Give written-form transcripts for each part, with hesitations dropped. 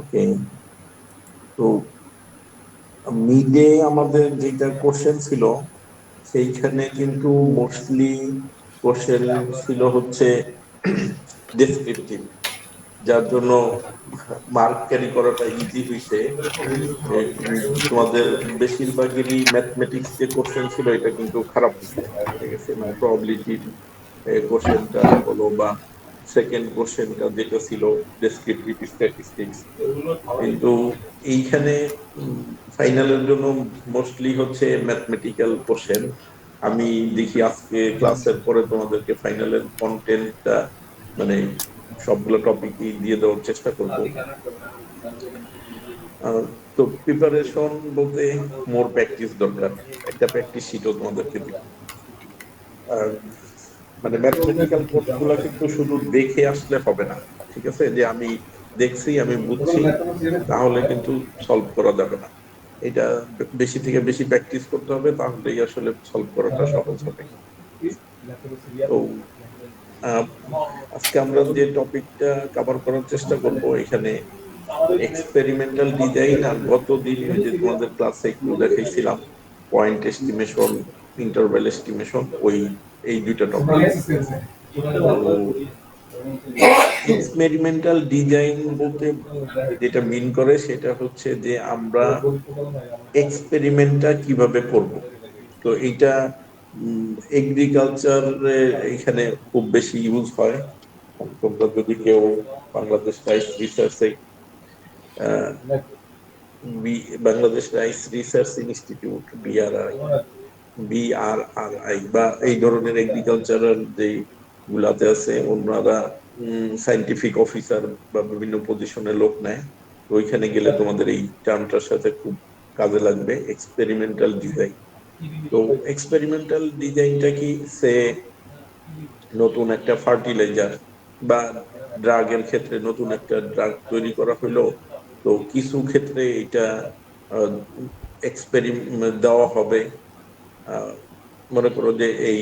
ওকে, তো মিডে আমাদের যেটা কোশ্চেন ছিল সেইখানে কিন্তু মোস্টলি কোশ্চেন ছিল হচ্ছে ডেসক্রিপটিভ, যার জন্য মার্ক ক্যারি করাটা ইজি হয়েছে। তোমাদের বেশিরভাগেরই ম্যাথমেটিক্স যে কোশ্চেন ছিল এটা কিন্তু খারাপ হয়েছে, ঠিক আছে, মানে প্রবাবিলিটির কোশ্চেনটা বলো বা সেকেন্ড কোশ্চেনটা যেটা ছিল ডেসক্রিপটিভ স্ট্যাটিস্টিক্স, কিন্তু এইখানে ফাইনালের জন্য মোস্টলি হচ্ছে ম্যাথমেটিক্যাল কোশ্চেন। আমি দেখি আজকে ক্লাসের পরে তোমাদেরকে ফাইনালের কন্টেন্টটা মানে সবগুলো টপিকই দিয়ে দেওয়ার চেষ্টা করব। তো প্রিপারেশন বলতে মোর প্র্যাকটিস দরকার, একটা প্র্যাকটিস শিটও তোমাদেরকে দিব। আর মানে ম্যাথমেটিক্যাল কোর্স গুলো কিন্তু শুধু দেখে আসলে হবে না, ঠিক আছে, যে আমি দেখছি আমি বুঝছি তাহলে কিন্তু সলভ করা যাবে না। এটা বেশি থেকে বেশি প্র্যাকটিস করতে হবে, তাহলেই আসলে সলভ করাটা সহজ হবে। তো আজকে আমরা যে টপিকটা কভার করার চেষ্টা করব এখানে এক্সপেরিমেন্টাল ডিজাইন, আর গতদিন ওই যে তোমাদের ক্লাসে একটু দেখাইছিলাম পয়েন্ট এস্টিমেশন, ইন্টারভ্যাল এস্টিমেশন, ওই এই দুইটা টপিক। তো এক্সপেরিমেন্টাল ডিজাইন বলতে যেটা মিন করে সেটা হচ্ছে যে আমরা এক্সপেরিমেন্টটা কিভাবে করব। তো এইটা এগ্রিকালচারে এখানে খুব বেশি ইউজ হয়। তোমরা যদি কেউ বাংলাদেশ রাইস রিসার্চে Bangladesh rice research institute BRRI বা এই ধরনের এগ্রিকালচারাল যে গুলাতে আছে, ওনারা সাইন্টিফিক অফিসার বা বিভিন্ন পজিশনে লোক নেয়, তো ওইখানে গেলে তোমাদের এই টার্মটার সাথে খুব কাজে লাগবে, এক্সপেরিমেন্টাল ডিজাইন। তো এক্সপেরিমেন্টাল ডিজাইনটা কি, সে নতুন একটা ফার্টিলাইজার বা ড্রাগের ক্ষেত্রে নতুন একটা ড্রাগ তৈরি করা হলো, তো কিছু ক্ষেত্রে এটা এক্সপেরিমেন্ট দেওয়া হবে। মনে করো যে এই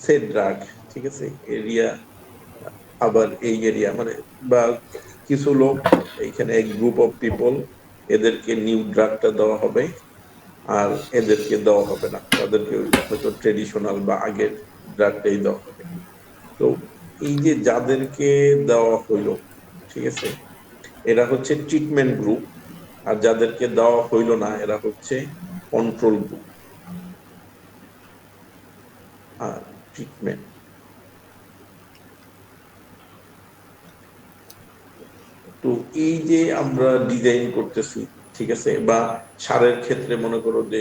সে ড্রাগ, ঠিক আছে, এরিয়া, আবার এই এরিয়া মানে বা কিছু লোক এইখানে এক গ্রুপ অফ পিপল, এদেরকে নিউ ড্রাগটা দেওয়া হবে আর এদেরকে দেওয়া হবে না, তাদেরকে হয়তো ট্রেডিশনাল বা আগের ড্রাগটাই দেওয়া হবে। তো এই যে যাদেরকে দেওয়া হইলো, ঠিক আছে, এরা হচ্ছে ট্রিটমেন্ট গ্রুপ, আর যাদেরকে দেওয়া হইলো না এরা হচ্ছে কন্ট্রোল গ্রুপ। আর ট্রিটমেন্ট, তো এই যে আমরা ডিজাইন করতেছি, ঠিক আছে, বা সারের ক্ষেত্রে মনে করো যে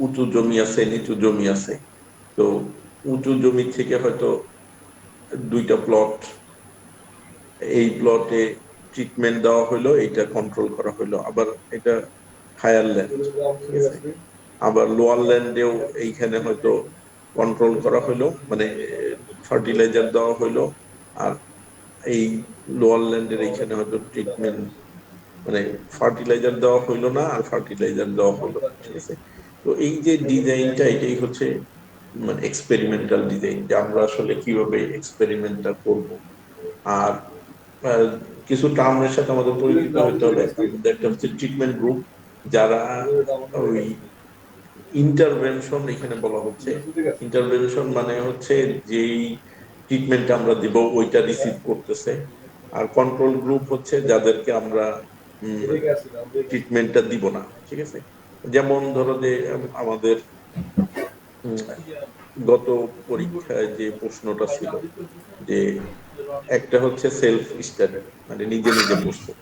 উঁচু জমি আছে নিচু জমি আছে, তো উঁচু জমি থেকে হয়তো দুইটা প্লট, এই প্লটে ট্রিটমেন্ট দেওয়া হলো, এটা কন্ট্রোল করা হলো, আবার এটা হায়ার ল্যান্ড, ঠিক আছে, আবার লোয়ার ল্যান্ডেও এইখানে হয়তো কন্ট্রোল করা হলো, মানে ফার্টিলাইজার দেওয়া হলো, আর এই লোয়ার ল্যান্ডের এইখানে হয়তো ট্রিটমেন্ট মানে ফার্টিলাইজার দেওয়া হইলো না আর ফার্টিলাইজার দেওয়া হলো, ঠিক আছে। তো এই যে ডিজাইনটা এটাই হচ্ছে মানে এক্সপেরিমেন্টাল ডিজাইন, যে আমরা আসলে কিভাবে এক্সপেরিমেন্টটা করব। আর কিছু টার্মের সাথে আমাদের পরিচিত হতে হবে। একটা হচ্ছে ট্রিটমেন্ট গ্রুপ, যারা ওই ইন্টারভেনশন এখানে বলা হচ্ছে। ইন্টারভেনশন মানে হচ্ছে যেই ট্রিটমেন্ট আমরা দিব ওইটা রিসিভ করতেছে। আর কন্ট্রোল গ্রুপ হচ্ছে যাদেরকে আমরা ট্রিটমেন্টটা দিব না, ঠিক আছে। যেমন ধরো যে আমাদের গত পরীক্ষায় যে প্রশ্নটা ছিল যে একটা হচ্ছে সেলফ স্টাডি, মানে নিজে নিজে পড়ছে,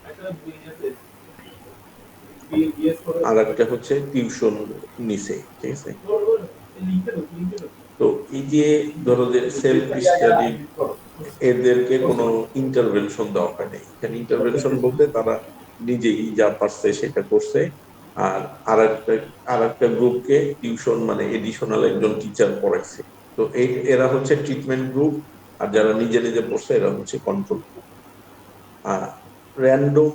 আর একটা হচ্ছে টিউশন নিছে, ঠিক আছে। তো এই যে ধরো যে সেলফ স্টাডি, এদেরকে কোনো ইন্টারভেনশন দেওয়া হয় নাই। এখানে ইন্টারভেনশন বলতে তারা নিজেই যা পারছে সেটা করছে, আর আরেকটা গ্রুপকে টিউশন মানে এডিশনাল একজন টিচার পড়াইছে। তো এরা হচ্ছে ট্রিটমেন্ট গ্রুপ, আর যারা নিজে নিজে পড়ছে এরা হচ্ছে কন্ট্রোল গ্রুপ। আর র্যান্ডম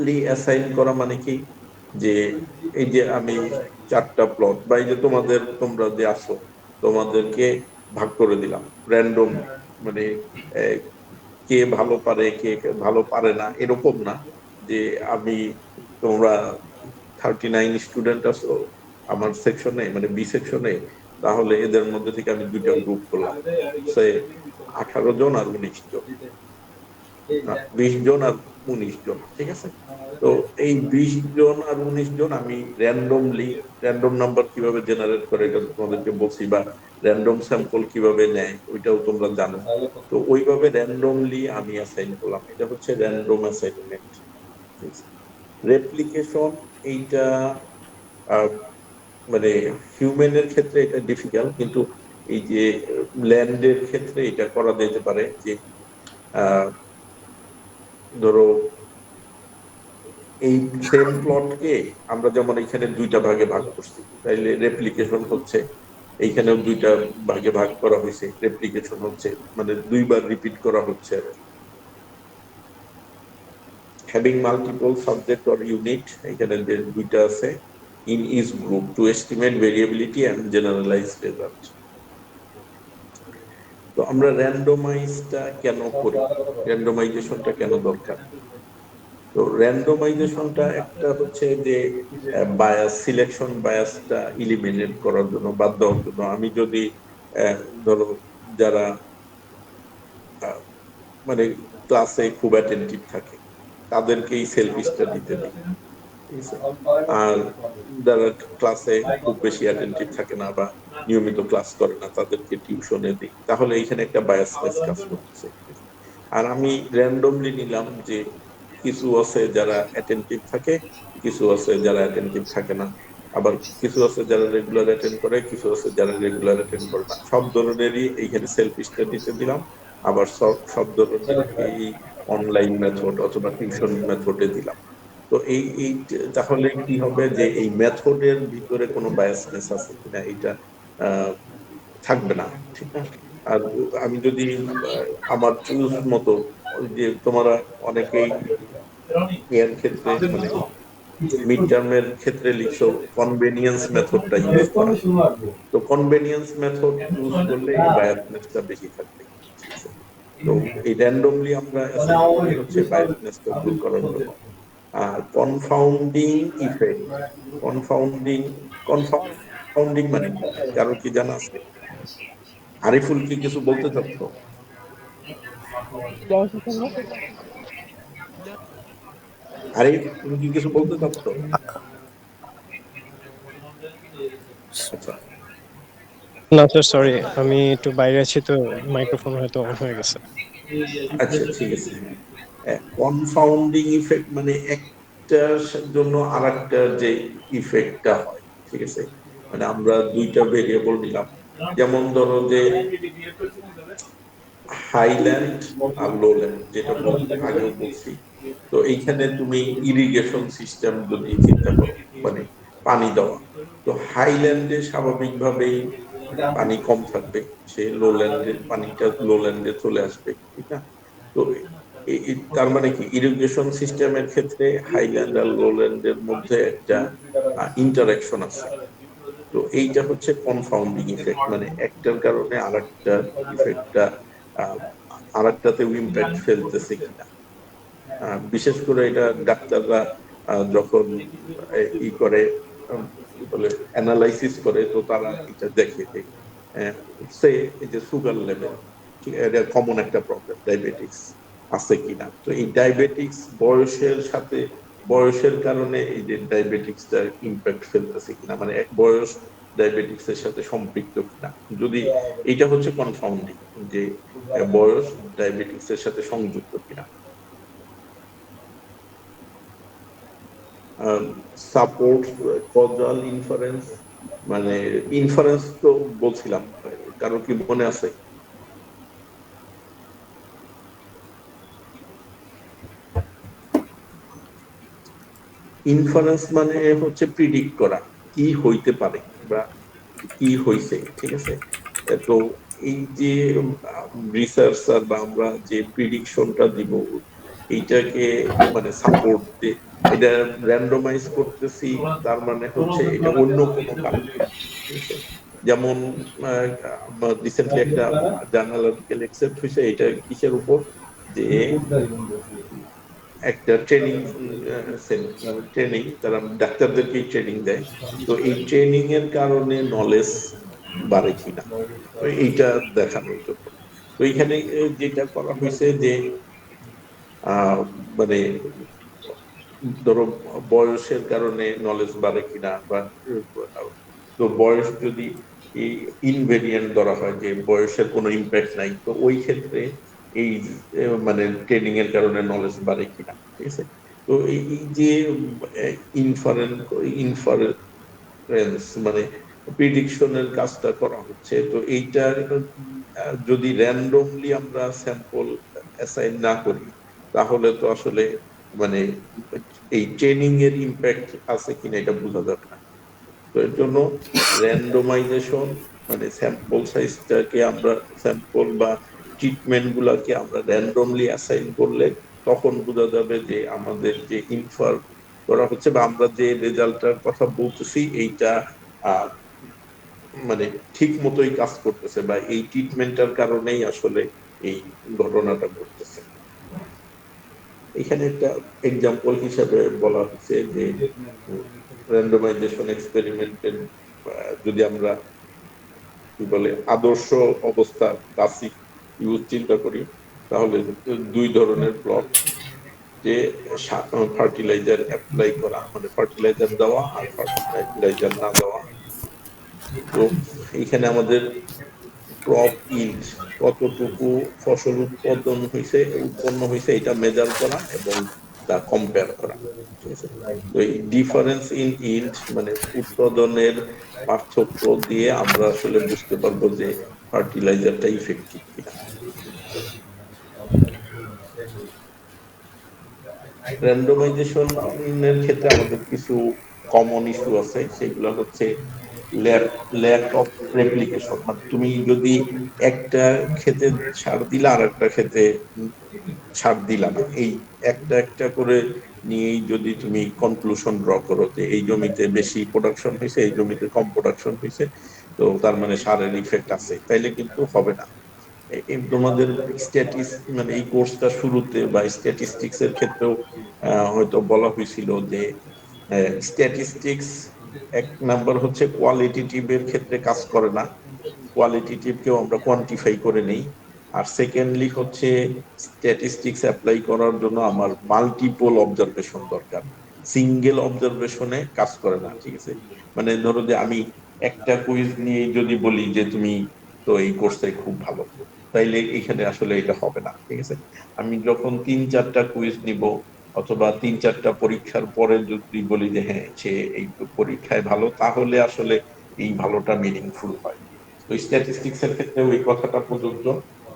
লি অ্যাসাইন করা মানে কি, যে এই যে আমি 4টা প্লট বা এই যে তোমরা যে আসো, তোমাদেরকে ভাগ করে দিলাম র্যান্ডম, মানে কে ভালো পারে কে ভালো পারে না এরকম না, যে আমি তোমরা 39 স্টুডেন্ট আছো আমার সেকশনে, মানে বি সেকশনে, তাহলে এদের মধ্যে থেকে আমি 2টা গ্রুপ করলাম, সে 18 জন আর 19 জন, 20 জন আর 19 জন, ঠিক আছে। তো এই 20 জন আর 19 জন আমি র্যান্ডমলি, র্যান্ডম নাম্বার কিভাবে জেনারেট করে এটা তোমাদেরকে বলছি, বা র্যান্ডম স্যাম্পল কিভাবে নেয় ওইটাও তোমরা জানো। তো ওইভাবে র্যান্ডমলি আমি অ্যাসাইন করলাম, এটা হচ্ছে র্যান্ডম অ্যাসাইনমেন্ট। রেপ্লিকেশন এইটা মানে হিউম্যানের ক্ষেত্রে এটা ডিফিকাল্ট, কিন্তু এই যে ল্যান্ডের ক্ষেত্রে এটা করা যেতে পারে, যে ধরো এই সেম প্লটকে আমরা যেমন এখানে 2টা ভাগে ভাগ করছি, তাইলে রেপ্লিকেশন হচ্ছে এইখানেও 2টা ভাগে ভাগ করা হয়েছে, রেপ্লিকেশন হচ্ছে মানে 2বার রিপিট করা হচ্ছে। Having multiple subject or unit, এখানে যে 2টা আছে, in each group to estimate variability and generalize result. তো আমরা র্যান্ডমাইজটা কেন করি, র্যান্ডমাইজেশনটা কেন দরকার? তো র্যান্ডমাইজেশনটা একটা হচ্ছে যে বায়াস, সিলেকশন বায়াসটা ইলিমিনেট করার জন্য, বাদ দেওয়ার জন্য। আমি যদি ধরো যারা মানে ক্লাসে খুব অ্যাটেন্টিভ থাকে তাদেরকেই সেলফ স্টাডিতে দিই, আর যারা ক্লাসে খুব বেশি অ্যাটেন্টিভ থাকে না বা নিয়মিত ক্লাস করে না তাদেরকে টিউশনে দিই, তাহলে এখানে একটা বায়াসনেস কাজ করতেছে। আর আমি র্যান্ডমলি নিলাম যে কিছু আছে যারা অ্যাটেন্টিভ থাকে, কিছু আছে যারা অ্যাটেন্টিভ থাকে না, আবার কিছু আছে যারা রেগুলার অ্যাটেন্ড করে, কিছু আছে যারা রেগুলার অ্যাটেন্ড করে না, সব ধরনেরই এইখানে সেলফ স্টাডিতে দিলাম। আবার সব সব ধরনের এই অনলাইন মেথড অথবা টিউশন মেথডে দিলাম। তো এই তাহলে কি হবে, যে এই মেথডের ভিতরে কোনো বায়াসনেস আছে কিনা এটা থাকবে না, ঠিক না? আর আমি যদি আমার চুজ মতো, ওই যে তোমরা অনেকেই এর ক্ষেত্রে মানে মিড টার্মের ক্ষেত্রে লিখছো কনভেনিয়েন্স মেথডটা ইউজ করা, তো কনভেনিয়েন্স মেথড চুজ করলে এই বায়াসনেসটা বেশি থাকবে, ঠিক আছে। তো এই র্যান্ডমলি আমরা অ্যাসাইন করি হচ্ছে বায়াসনেসটা দূর করার জন্য। আর কনফাউন্ডিং ইফেক্ট, কনফাউন্ডিং কনফাউন্ডিং মানে কি, কারো কি জানা আছে? আরিফুল কি কিছু বলতে চাচ্ছ? আরিফ তুমি কি কিছু বলতে চাচ্ছ? আচ্ছা না স্যার, সরি, আমি একটু বাইরে আছি তো মাইক্রোফোন হয়তো অন হয়ে গেছে। আচ্ছা ঠিক আছে। কনফাউন্ডিং ইফেক্ট মানে একটার জন্য আর একটার যে ইফেক্টটা হয়, ঠিক আছে। মানে আমরা 2টা ভেরিয়েবল নিলাম, যেমন ধরো যে হাইল্যান্ড আর লোল্যান্ড, যেটা আগেও বলছি। তো এইখানে তুমি ইরিগেশন সিস্টেম যদি চিন্তা করো, মানে পানি দেওয়া, তো হাইল্যান্ডে স্বাভাবিকভাবেই পানি কম থাকবে, সে লোল্যান্ডে পানিটা লোল্যান্ডে চলে আসবে, ঠিক না? তো তার মানে কি, ইরিগেশন সিস্টেমের ক্ষেত্রে হাইল্যান্ড আর লোল্যান্ডের মধ্যে একটা ইন্টারাকশন আছে। তো এইটা হচ্ছে কনফাউন্ডিং ইফেক্ট, মানে একটার কারণে আরেকটা ইফেক্টটা আরেকটাতেও ইম্প্যাক্ট ফেলতেছে কিনা। বিশেষ করে এটা ডাক্তাররা যখন ই করে, কি বলে, অ্যানালাইসিস করে, তো তারা এটা দেখে যে সে এই যে সুগার লেভেল, এটা কমন একটা প্রবলেম, ডায়াবেটিক্স আছে কিনা। তো এই ডায়াবেটিক্স বয়সের সাথে, বয়সের কারণে এই যে ডায়াবেটিক্সটা ইম্প্যাক্ট ফেলতেছে কিনা, মানে এক বয়স ডায়াবেটিক্স এর সাথে সম্পৃক্ত কিনা, যদি এটা হচ্ছে কনফাউন্ডিং, যে বয়স ডায়াবেটিক্স এর সাথে সংযুক্ত কিনা। সাপোর্ট কজাল ইনফারেন্স, মানে ইনফারেন্স তো বলছিলাম, কারো কি মনে আছে? ইনফারেন্স মানে হচ্ছে প্রিডিক্ট করা কি হইতে পারে বা কি হইছে, ঠিক আছে। তো এই যে রিসার্চার বা আমরা যে প্রিডিকশনটা দিব, এইটাকে মানে সাপোর্ট দিয়ে এটা র্যান্ডমাইজ করতেছি, তার মানে হচ্ছে এটা অন্য কোনো কারণে, ঠিক আছে? যেমন রিসেন্টলি একটা জার্নাল আর্টিকেল অ্যাকসেপ্ট হয়েছে, এটা কিসের উপর, যে একটা ট্রেনিং ট্রেনিং তারা ডাক্তারদেরকেই ট্রেনিং দেয়, তো এই ট্রেনিং এর কারণে নলেজ বাড়ে কিনা, তো এইটা দেখানোর জন্য। তো এখানে যেটা করা হয়েছে যে আহ মানে ধরো বয়সের কারণে নলেজ বাড়ে কিনা, বা তো বয়স যদি ইনভেরিয়েন্ট ধরা হয় যে বয়সের কোনো ইম্প্যাক্ট নাই, তো ওই ক্ষেত্রে এই মানে ট্রেনিং এর কারণে নলেজ বাড়ে কিনা, ঠিক আছে? তো এই যে ইনফারেন্স ইনফারেন্স মানে প্রিডিকশনের কাজটা করা হচ্ছে, তো এইটা যদি র্যান্ডমলি আমরা স্যাম্পল অ্যাসাইন না করি, তাহলে তো আসলে মানে এই ট্রেনিং এর ইম্প্যাক্ট আছে কিনা এটা বোঝা যাবে না। তো এর জন্য র্যান্ডমাইজেশন মানে স্যাম্পল সাইজটাকে আমরা, স্যাম্পল বা ট্রিটমেন্ট গুলাকে আমরা র্যান্ডমলি অ্যাসাইন করলে তখন বোঝা যাবে যে আমাদের যে ইনফার করা হচ্ছে বা আমরা যে রেজাল্টটার কথা বলতেছি এইটা আহ, মানে ঠিক মতোই কাজ করতেছে, বা এই ট্রিটমেন্টটার কারণেই আসলে এই ঘটনাটা ঘটতেছে। এখানে একটা এক্সাম্পল হিসাবে বলা হচ্ছে যে র্যান্ডমাইজেশন এক্সপেরিমেন্টের যদি আমরা কি বলে আদর্শ অবস্থা ক্লাসিক ইউজ চিন্তা করি, তাহলে দুই ধরনের প্লট, যে ফার্টিলাইজার অ্যাপ্লাই করা মানে ফার্টিলাইজার দেওয়া আর ফার্টিলাইজার না দেওয়া। তো এখানে আমাদের ক্রপ ইল্ড কতটুকু ফসল উৎপন্ন হয়েছে এটা মেজার করা এবং তা কম্পেয়ার করা, ঠিক আছে? তো এই ডিফারেন্স ইন ইল্ড মানে উৎপাদনের পার্থক্য দিয়ে আমরা আসলে বুঝতে পারবো যে ফার্টিলাইজারটা ইফেক্টিভ কিনা। র্যান্ডমাইজেশনের ক্ষেত্রে আমাদের কিছু কমন ইস্যু আছে, সেগুলো হচ্ছে ল্যাক অফ রেপ্লিকেশন। মানে তুমি যদি একটা ক্ষেতে সার দিলা আর একটা ক্ষেতে সার দিলা না, এই একটা একটা করে নিয়েই যদি তুমি কনক্লুশন ড্র করো যে এই জমিতে বেশি প্রোডাকশন হয়েছে, এই জমিতে কম প্রোডাকশন হয়েছে, তো তার মানে সারের ইফেক্ট আছে, তাইলে কিন্তু হবে না। তোমাদের স্ট্যাটিস মানে এই কোর্সটা শুরুতে বা স্ট্যাটিস্টিক্স এর ক্ষেত্রেও হয়তো বলা হয়েছিল যে স্ট্যাটিস্টিক্স এক নাম্বার হচ্ছে কোয়ালিটেটিভ এর ক্ষেত্রে কাজ করে না, কোয়ালিটেটিভ কেও আমরা কোয়ান্টিফাই করে নেই। আর সেকেন্ডলি হচ্ছে স্ট্যাটিস্টিক্স অ্যাপ্লাই করার জন্য আমার মাল্টিপল অবজারভেশন দরকার, সিঙ্গেল অবজারভেশনে কাজ করে না, ঠিক আছে? মানে ধরো যে আমি একটা কুইজ নিয়ে যদি বলি যে তুমি তো এই কোর্সটাই খুব ভালো, তাইলে এখানে আসলে এটা হবে না, ঠিক আছে? আমি যখন তিন চারটা কুইজ নিব অথবা তিন চারটা পরীক্ষার পরে যদি বলি যে হ্যাঁ সে এই পরীক্ষায় ভালো, তাহলে আসলে এই ভালোটা মিনিংফুল হয়। তো স্ট্যাটিস্টিক্স এর ক্ষেত্রে ওই কথাটা প্রযোজ্য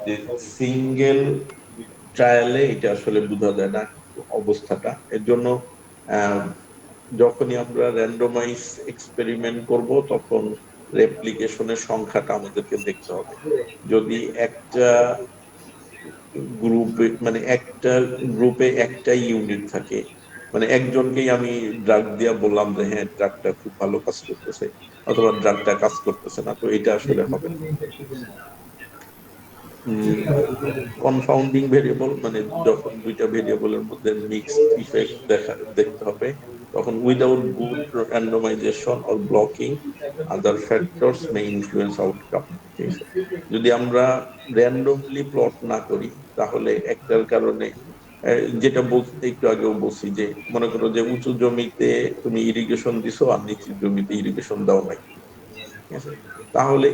যে সিঙ্গেল ট্রায়ালে এটা আসলে বোঝা যায় না অবস্থাটা। এর জন্য আহ, যখনই আমরা র্যান্ডমাইজ এক্সপেরিমেন্ট করব তখন রেপ্লিকেশনের সংখ্যাটা আমাদেরকে দেখতে হবে। যদি একটা গ্রুপে মানে একটা গ্রুপে একটাই ইউনিট থাকে, মানে একজনকেই আমি ড্রাগ দিয়া বললাম যে হ্যাঁ ড্রাগটা খুব ভালো কাজ করতেছে, অথবা ড্রাগটা কাজ করতেছে না, তো এটা আসলে হবে না। কনফাউন্ডিং ভেরিয়েবল মানে যখন দুইটা ভেরিয়েবলের মধ্যে মিক্সড ইফেক্ট দেখতে হবে, তখন without good randomisation or blocking other factors May influence outcome, ঠিক আছে? যদি আমরা র্যান্ডমলি প্লট না করি, তাহলে একটার কারণে যেটা বলতে একটু আগেও বলছি যে মনে করো যে উঁচু জমিতে তুমি ইরিগেশন দিছো আর নিচু জমিতে ইরিগেশন দাও নাই, ঠিক আছে? তাহলে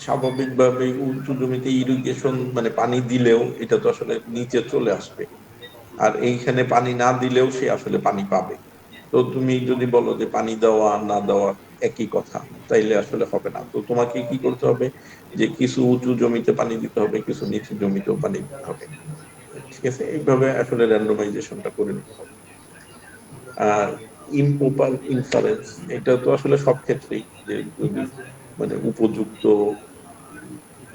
স্বাভাবিকভাবে উঁচু জমিতে ইরিগেশন মানে পানি দিলেও এটা তো আসলে নিচে চলে আসবে, আর এইখানে পানি না দিলেও সে আসলে পানি পাবে। তো তুমি যদি বলো যে পানি দেওয়া আর না দেওয়া একই কথা, তাইলে আসলে হবে না। তো তোমাকে কি করতে হবে, যে কিছু উঁচু জমিতে পানি দিতে হবে, কিছু নিচু জমিতেও পানি দিতে হবে, ঠিক আছে? এইভাবে আসলে র্যান্ডমাইজেশনটা করে নিতে হবে। আর ইমপ্রপার ইনফারেন্স, এটা তো আসলে সব ক্ষেত্রেই, যে যদি মানে উপযুক্ত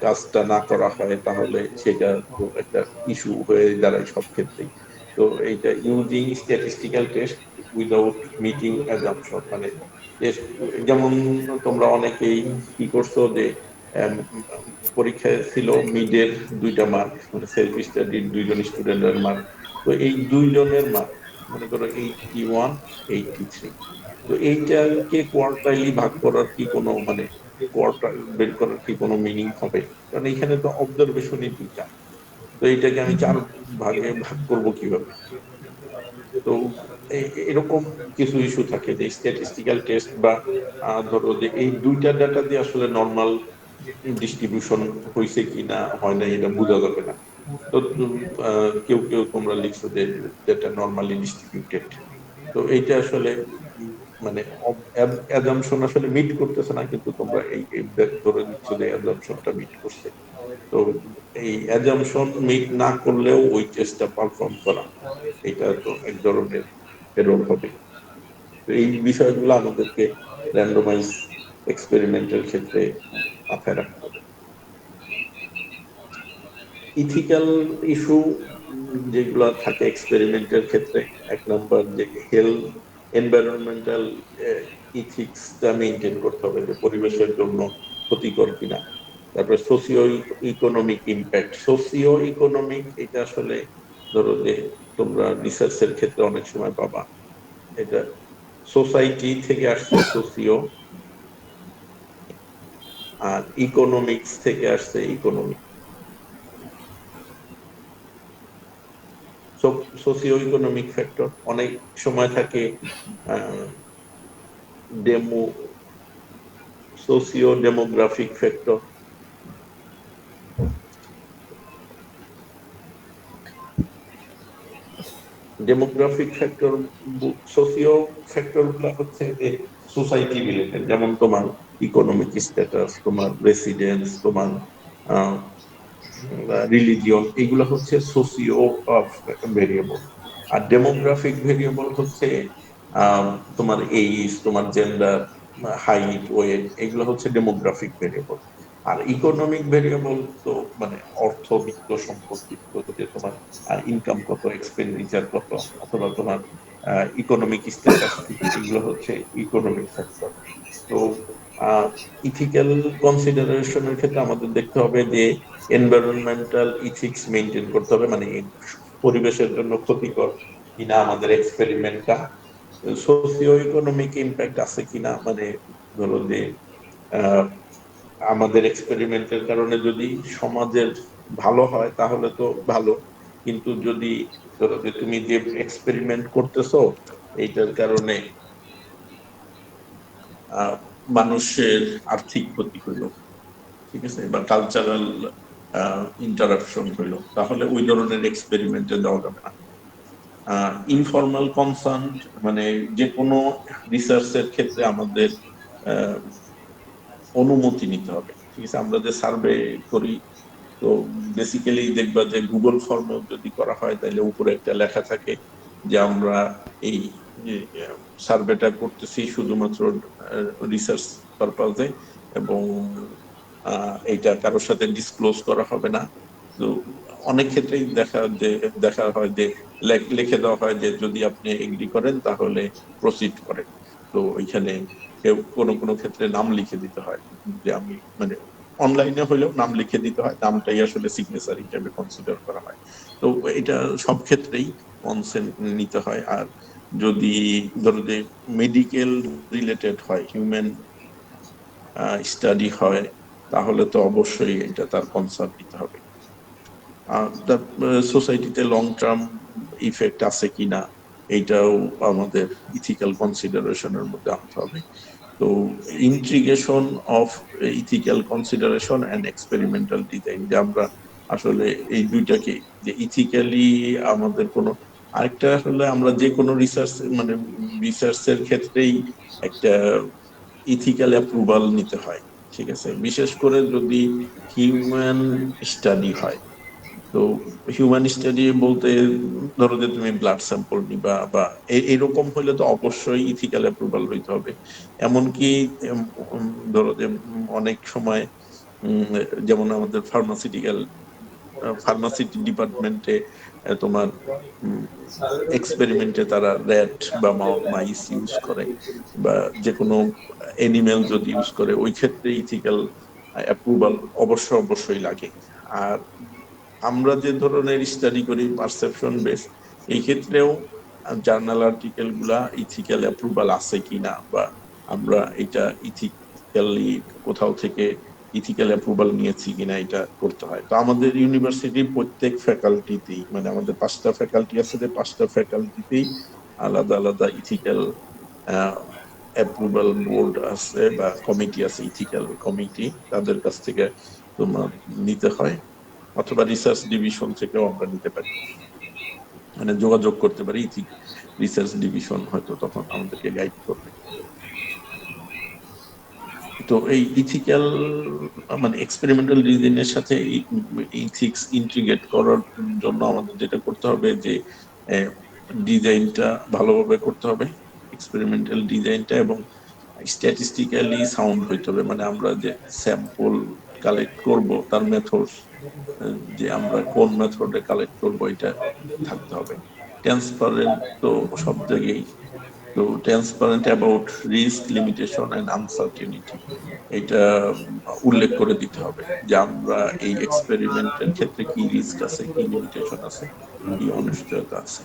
কাজটা না করা হয় তাহলে সেটা তো একটা ইস্যু হয়ে দাঁড়ায় সব ক্ষেত্রেই। তো এইটা using statistical test without meeting assumption, মানে যেমন তোমরা অনেকেই কি করছো যে আম, পরীক্ষায় ছিল মিডের 2টা মার্ক, মানে সেলফ স্টাডির 2জন স্টুডেন্টের মার্ক। তো এই 2জনের মার্ক মনে করো 81, 83। তো এইটাকে কোয়ার্টাইলি ভাগ করার কি কোনো মানে কোয়ার্টার বের করার কি কোনো মিনিং হবে? কারণ এখানে তো অবজারভেশনই 2টা, তো এইটাকে আমি 4 ভাগে ভাগ করব কিভাবে? তো এরকম কিছু ইস্যু থাকে যে স্ট্যাটিস্টিক্যাল টেস্ট বা ধরো যে এই 2টা ডাটা দিয়ে আসলে নর্মাল ডিস্ট্রিবিউশন হয়েছে কি না হয় না এটা বোঝা যাবে না। তো কেউ কেউ তোমরা লিখছো যে যেটা নর্মালি ডিস্ট্রিবিউটেড, তো এইটা আসলে মানে অ্যাজাম্পশন আসলে মিট করতেছে না, কিন্তু তোমরা এই ধরে নিচ্ছ যে অ্যাজাম্পশনটা মিট করছে। তো এই অ্যাজাম্পশন মিট না করলেও ওই টেস্টটা পারফর্ম করা, এটা তো এক ধরনের এরর হবে। তো এই বিষয়গুলো আমাদেরকে র্যান্ডমাইজ এক্সপেরিমেন্টের ক্ষেত্রে মাথায় রাখতে হবে। ইথিক্যাল ইস্যু যেগুলো থাকে এক্সপেরিমেন্টের ক্ষেত্রে, 1 নম্বর যে হেলথ এনভায়রনমেন্টাল ইথিক্সটা মেনটেন করতে হবে, যে পরিবেশের জন্য ক্ষতিকর কিনা। তারপরে socio economic impact, socio economic এটা আসলে ধরো যে তোমরা রিসার্চের ক্ষেত্রে অনেক সময় পাবা, এটা সোসাইটি থেকে আসছে সোসিও, আর ইকোনমিক্স থেকে আসছে ইকোনমিক। সোসিও ইকোনমিক ফ্যাক্টর অনেক সময় থাকে, demo socio demographic factor. Demographic factor, socio factor গুলো হচ্ছে যে সোসাইটি রিলেটেড, যেমন তোমার ইকোনমিক স্ট্যাটাস, তোমার রেসিডেন্স, তোমার রিলিজিয়ন, এগুলো হচ্ছে সোসিও ভেরিয়েবল। আর ডেমোগ্রাফিক ভেরিয়েবল হচ্ছে আহ, তোমার এইজ, তোমার জেন্ডার, হাইট, ওয়েট, এগুলো হচ্ছে ডেমোগ্রাফিক ভেরিয়েবল। আর ইকোনমিক ভেরিয়েবল তো মানে অর্থ বিত্ত সম্পর্কিত, যে তোমার ইনকাম কত, এক্সপেন্ডিচার কত, অথবা তোমার ইকোনমিক স্ট্যাটাস কি, এগুলো হচ্ছে ইকোনমিক ফ্যাক্টর। তো ইথিক্যাল কনসিডারেশনের ক্ষেত্রে আমাদের দেখতে হবে যে এনভায়রনমেন্টাল ইথিক্স মেনটেন করতে হবে, মানে পরিবেশের জন্য ক্ষতিকর কিনা আমাদের এক্সপেরিমেন্টটা, সোসিও ইকোনমিক ইম্প্যাক্ট আছে কিনা, মানে ধরো যে আহ, আমাদের এক্সপেরিমেন্টের কারণে যদি সমাজের ভালো হয় তাহলে তো ভালো, কিন্তু যদি ধরো যে তুমি যে এক্সপেরিমেন্ট করতেছো এইটার কারণে আহ মানুষের আর্থিক ক্ষতি হইলো, ঠিক আছে, বা কালচারাল ইন্টারাপশন হইলো, তাহলে ওই ধরনের এক্সপেরিমেন্টে দেওয়া যাবে না। ইনফর্মাল কনসার্ন, মানে যে কোনো রিসার্চের ক্ষেত্রে আমাদের আহ, অনুমতি নিতে হবে, ঠিক আছে। আমরা যে সার্ভে করি, তো বেসিক্যালি দেখবা যে গুগল ফর্মেও যদি করা হয় তাহলে উপরে একটা লেখা থাকে যে আমরা এই সার্ভেটা করতেছি শুধুমাত্র রিসার্চ পারপাজে, এবং এটা কারোর সাথে ডিসক্লোজ করা হবে না। তো অনেক ক্ষেত্রেই দেখা হয় যে লিখে দেওয়া হয় যে যদি আপনি এগ্রি করেন তাহলে প্রসিড করেন। তো ওইখানে কেউ কোনো কোনো ক্ষেত্রে নাম লিখে দিতে হয়, যে আমি মানে অনলাইনে হলেও নাম লিখে দিতে হয়, নামটাই আসলে সিগনেচার হিসেবে কনসিডার করা হয়। তো এটা সব ক্ষেত্রেই কনসেন্ট নিতে হয়। আর যদি ধরো যে মেডিকেল রিলেটেড হয়, হিউম্যান স্টাডি হয়, তাহলে তো অবশ্যই এটা তার কনসার্ন নিতে হবে। সোসাইটিতে লং টার্ম ইফেক্ট আছে কিনা এইটাও আমাদের ইথিক্যাল কনসিডারেশনের মধ্যে আনতে হবে। তো integration of ethical consideration and experimental design, যে আমরা আসলে এই দুইটাকে, যে ইথিক্যালি আমাদের কোনো, আরেকটা হলে আমরা যে কোনো রিসার্চ মানে রিসার্চের ক্ষেত্রেই একটা ইথিক্যাল অ্যাপ্রুভাল নিতে হয়, ঠিক আছে, বিশেষ করে যদি হিউম্যান স্টাডি হয়। তো হিউম্যান স্টাডি বলতে ধরো যে তুমি ব্লাড স্যাম্পল নিবা বা এরকম হলে তো অবশ্যই ইথিক্যাল অ্যাপ্রুভাল হইতে হবে। এমনকি ধরো যে অনেক সময় উম, যেমন আমাদের ফার্মাসিউটিক্যাল ফার্মাসি ডিপার্টমেন্টে তোমার এক্সপেরিমেন্টে তারা র্যাট বা মাইস ইউজ করে, বা যে কোনো এনিমেল যদি ইউজ করে, ওই ক্ষেত্রে ইথিক্যাল অ্যাপ্রুভাল অবশ্যই লাগে। আর আমরা যে ধরনের স্টাডি করি পারসেপশন বেস, এই ক্ষেত্রেও জার্নাল আর্টিকেল গুলা ইথিক্যাল অ্যাপ্রুভাল আছে কিনা, বা আমরা এটা ইথিক্যালি কোথাও থেকে ইথিক্যাল অ্যাপ্রুভাল নিয়েছি কিনা এটা করতে হয়। তো আমাদের ইউনিভার্সিটির প্রত্যেক ফ্যাকাল্টিতেই, মানে আমাদের 5টা ফ্যাকাল্টি আছে, যে 5টা ফ্যাকাল্টিতেই আলাদা আলাদা ইথিক্যাল অ্যাপ্রুভাল বোর্ড আছে বা কমিটি আছে, ইথিক্যাল কমিটি, তাদের কাছ থেকে তোমার নিতে হয়, অথবা রিসার্চ ডিভিশন থেকেও আমরা নিতে পারি, মানে যোগাযোগ করতে পারি। রিসার্চ ডিভিশন হয়তো তখন আমাদেরকে গাইড করবে। তো এই ইথিক্যাল মানে এক্সপেরিমেন্টাল ডিজাইনের সাথে ইথিক্স ইন্টিগ্রেট করার জন্য আমাদের যেটা করতে হবে, যে ডিজাইনটা ভালোভাবে করতে হবে, এক্সপেরিমেন্টাল ডিজাইনটা, এবং স্ট্যাটিস্টিক্যালি সাউন্ড হইতে হবে। মানে আমরা যে স্যাম্পল কালেক্ট করব তার মেথড, যে আমরা কোন মেথডে কালেক্ট করব, এটা থাকতে হবে। ট্রান্সপারেন্ট তো সব জায়গায়, তো transparent about risk, limitation and uncertainty, এটা উল্লেখ করে দিতে হবে, যে আমরা এই এক্সপেরিমেন্টের ক্ষেত্রে কি রিস্ক আছে, কি লিমিটেশন আছে, কি অনিশ্চয়তা আছে,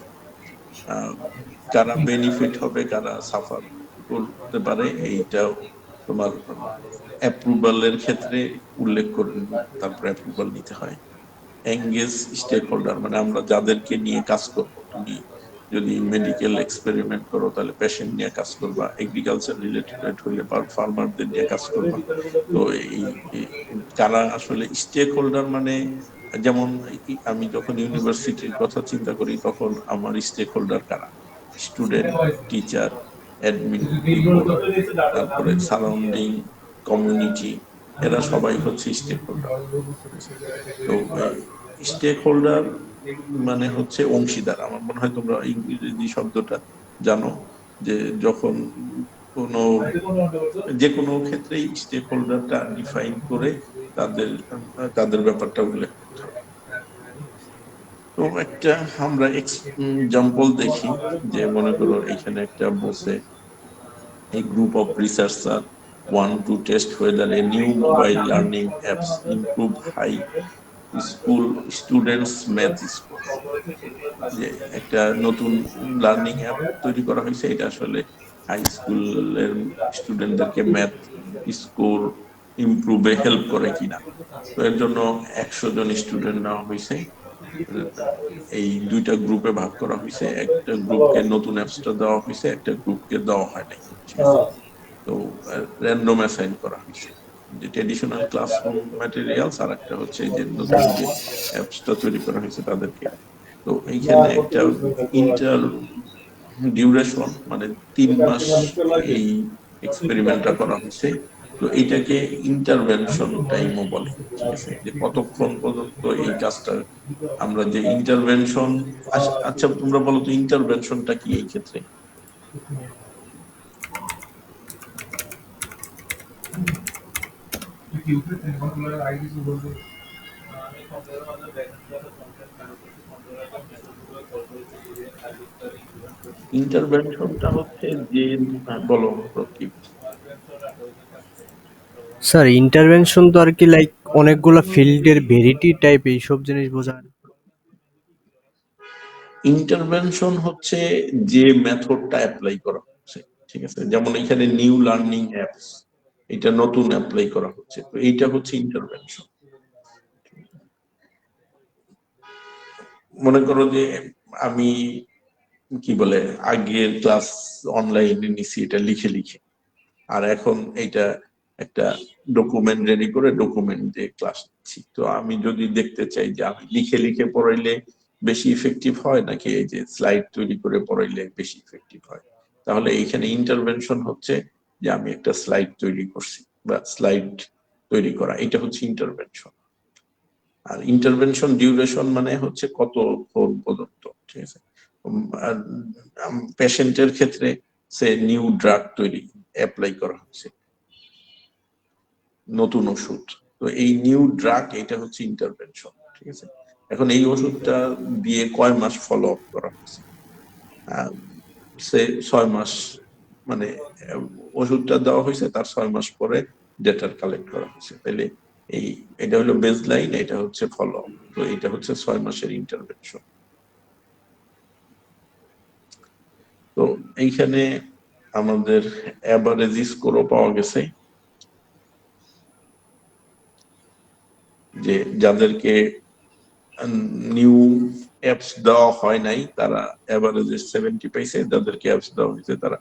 কারা বেনিফিট হবে, কারা সাফার করতে পারে, এইটাও তোমার অ্যাপ্রুভালের ক্ষেত্রে উল্লেখ করে তারপরে অ্যাপ্রুভাল নিতে হয়। এঙ্গেজ স্টেক হোল্ডার, মানে আমরা যাদেরকে নিয়ে কাজ করব, তুমি যদি মেডিকেল এক্সপেরিমেন্ট করো তাহলে পেশেন্ট নিয়ে কাজ করবা, এগ্রিকালচার রিলেটেড হইলে ফার্মারদের নিয়ে কাজ করবা। তো এই কারা আসলে স্টেক হোল্ডার, মানে যেমন আমি যখন ইউনিভার্সিটির কথা চিন্তা করি, তখন আমার স্টেক হোল্ডার কারা, স্টুডেন্ট, টিচার, অ্যাডমিন, পিপল, তারপরে সারাউন্ডিং কমিউনিটি, এরা সবাই হচ্ছে স্টেক হোল্ডার। তো স্টেক হোল্ডার মানে হচ্ছে অংশীদার। আমার মনে হয় তোমরা ইংরেজি শব্দটা জানো, যে যখন কোনো যে কোনো ক্ষেত্রেই স্টেক হোল্ডারটা ডিফাইন করে তাদের তাদের ব্যাপারটা উল্লেখ করতে হবে। তো একটা আমরা এক্সাম্পল দেখি, যে মনে করো এখানে একটা বসে, a group of researchers want to test whether a new mobile learning apps improve high school students math score। যে একটা নতুন লার্নিং অ্যাপ তৈরি করা হয়েছে, এটা আসলে হাই স্কুলের স্টুডেন্টদেরকে ম্যাথ স্কোর ইমপ্রুভে হেল্প করে কিনা। তো এর জন্য 100 জন স্টুডেন্ট নেওয়া হয়েছে, এই দুইটা গ্রুপে ভাগ করা হয়েছে, একটা গ্রুপকে নতুন অ্যাপসটা দেওয়া হয়েছে, একটা গ্রুপকে দেওয়া হয় নাই, ঠিক আছে। তো র্যান্ডম অ্যাসাইন করা হয়েছে, যে ট্রেডিশনাল ক্লাসরুম ম্যাটেরিয়ালস, আর একটা হচ্ছে যে নতুন যে অ্যাপসটা তৈরি করা হয়েছে তাদেরকে। তো এইখানে একটা ইন্টার ডিউরেশন, মানে 3 মাস এই এক্সপেরিমেন্টটা করা হয়েছে। তো এটাকে ইন্টারভেনশন টাইমও বলে, ঠিক আছে, যে কতক্ষণ পর্যন্ত এই কাজটা আমরা যে ইন্টারভেনশন। আচ্ছা তোমরা বলো তো ইন্টারভেনশনটা কি এই ক্ষেত্রে? ইন্টারভেনশনটা হচ্ছে যে, বলো কি? স্যার ইন্টারভেনশন তো আর কি লাইক অনেকগুলো ফিল্ডের ভেরিটি টাইপ এইসব জিনিস বোঝায়। ইন্টারভেনশন হচ্ছে যে মেথডটা অ্যাপ্লাই করা হচ্ছে, ঠিক আছে, যেমন এখানে নিউ লার্নিং অ্যাপস, এটা নতুন অ্যাপ্লাই করা হচ্ছে, তো এইটা হচ্ছে ইন্টারভেনশন। মনে করো যে আমি কি বলে আগের ক্লাস অনলাইনে নিছি এটা লিখে লিখে, আর এখন এটা একটা ডকুমেন্ট রেডি করে ডকুমেন্ট দিয়ে ক্লাস নিচ্ছি। তো আমি যদি দেখতে চাই যে আমি লিখে লিখে পড়াইলে বেশি ইফেক্টিভ হয়, নাকি এই যে স্লাইড তৈরি করে পড়াইলে বেশি ইফেক্টিভ হয়, তাহলে এইখানে ইন্টারভেনশন হচ্ছে যে আমি একটা স্লাইড তৈরি করছি, বা স্লাইড তৈরি করা, এটা হচ্ছে ইন্টারভেনশন। আর ইন্টারভেনশন ডিউরেশন মানে হচ্ছে কতক্ষণ পর্যন্ত, ঠিক আছে। আর পেশেন্টের ক্ষেত্রে সে নিউ ড্রাগ তৈরি অ্যাপ্লাই করা হচ্ছে, নতুন ওষুধ, তো এই নিউ ড্রাগ এটা হচ্ছে ইন্টারভেনশন, ঠিক আছে। এখন এই ওষুধটা দিয়ে কয় মাস ফলো আপ করা হয়েছে? সে 6 মাস, মানে ওষুধটা দেওয়া হয়েছে তার 6 মাস পরে ডেটা কালেক্ট করা হয়েছে। তাহলে এটা হলো বেস লাইন, এটা হচ্ছে ফলো আপ। তো এটা হচ্ছে 6 মাসের ইন্টারভেনশন। তো এইখানে আমাদের অ্যাভারেজ স্কোরও পাওয়া গেছে, যে যাদেরকে নিউ অ্যাপস দেওয়া হয় নাই তারা অ্যাভারেজে 70 পাইছে, যাদেরকে অ্যাপস দেওয়া হয়েছে তারা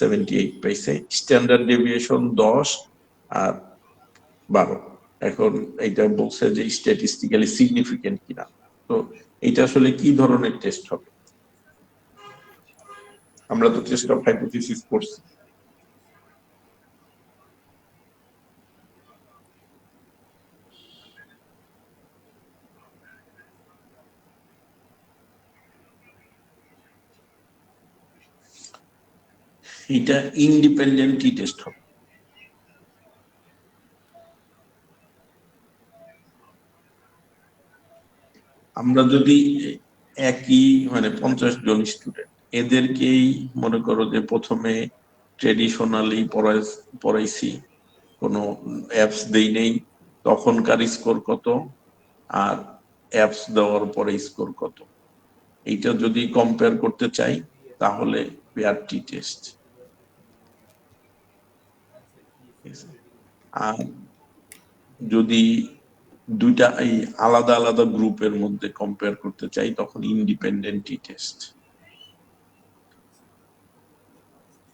78 পাইছে। স্ট্যান্ডার্ড ডেভিয়েশন 10 আর 12। এখন এইটা বলছে যে স্ট্যাটিস্টিক্যালি সিগনিফিকেন্ট কিনা। তো এটা আসলে কি ধরনের টেস্ট হবে? আমরা তো টেস্ট অফ হাইপোথিসিস করছি। এটা ইন্ডিপেন্ডেন্ট টি টেস্ট হবে। আমরা যদি একই, মানে 50 জন স্টুডেন্ট, এদেরকেই মনে করো যে প্রথমে ট্রেডিশনালি পড়াইছি, কোনো অ্যাপস দেই নেই, তখনকার স্কোর কত, আর অ্যাপস দেওয়ার পরে স্কোর কত, এইটা যদি কম্পেয়ার করতে চাই তাহলে পেয়ার টি টেস্ট। আর যদি দুইটা এই আলাদা আলাদা গ্রুপের মধ্যে কম্পেয়ার করতে চাই তখন ইন্ডিপেন্ডেন্ট টি টেস্ট।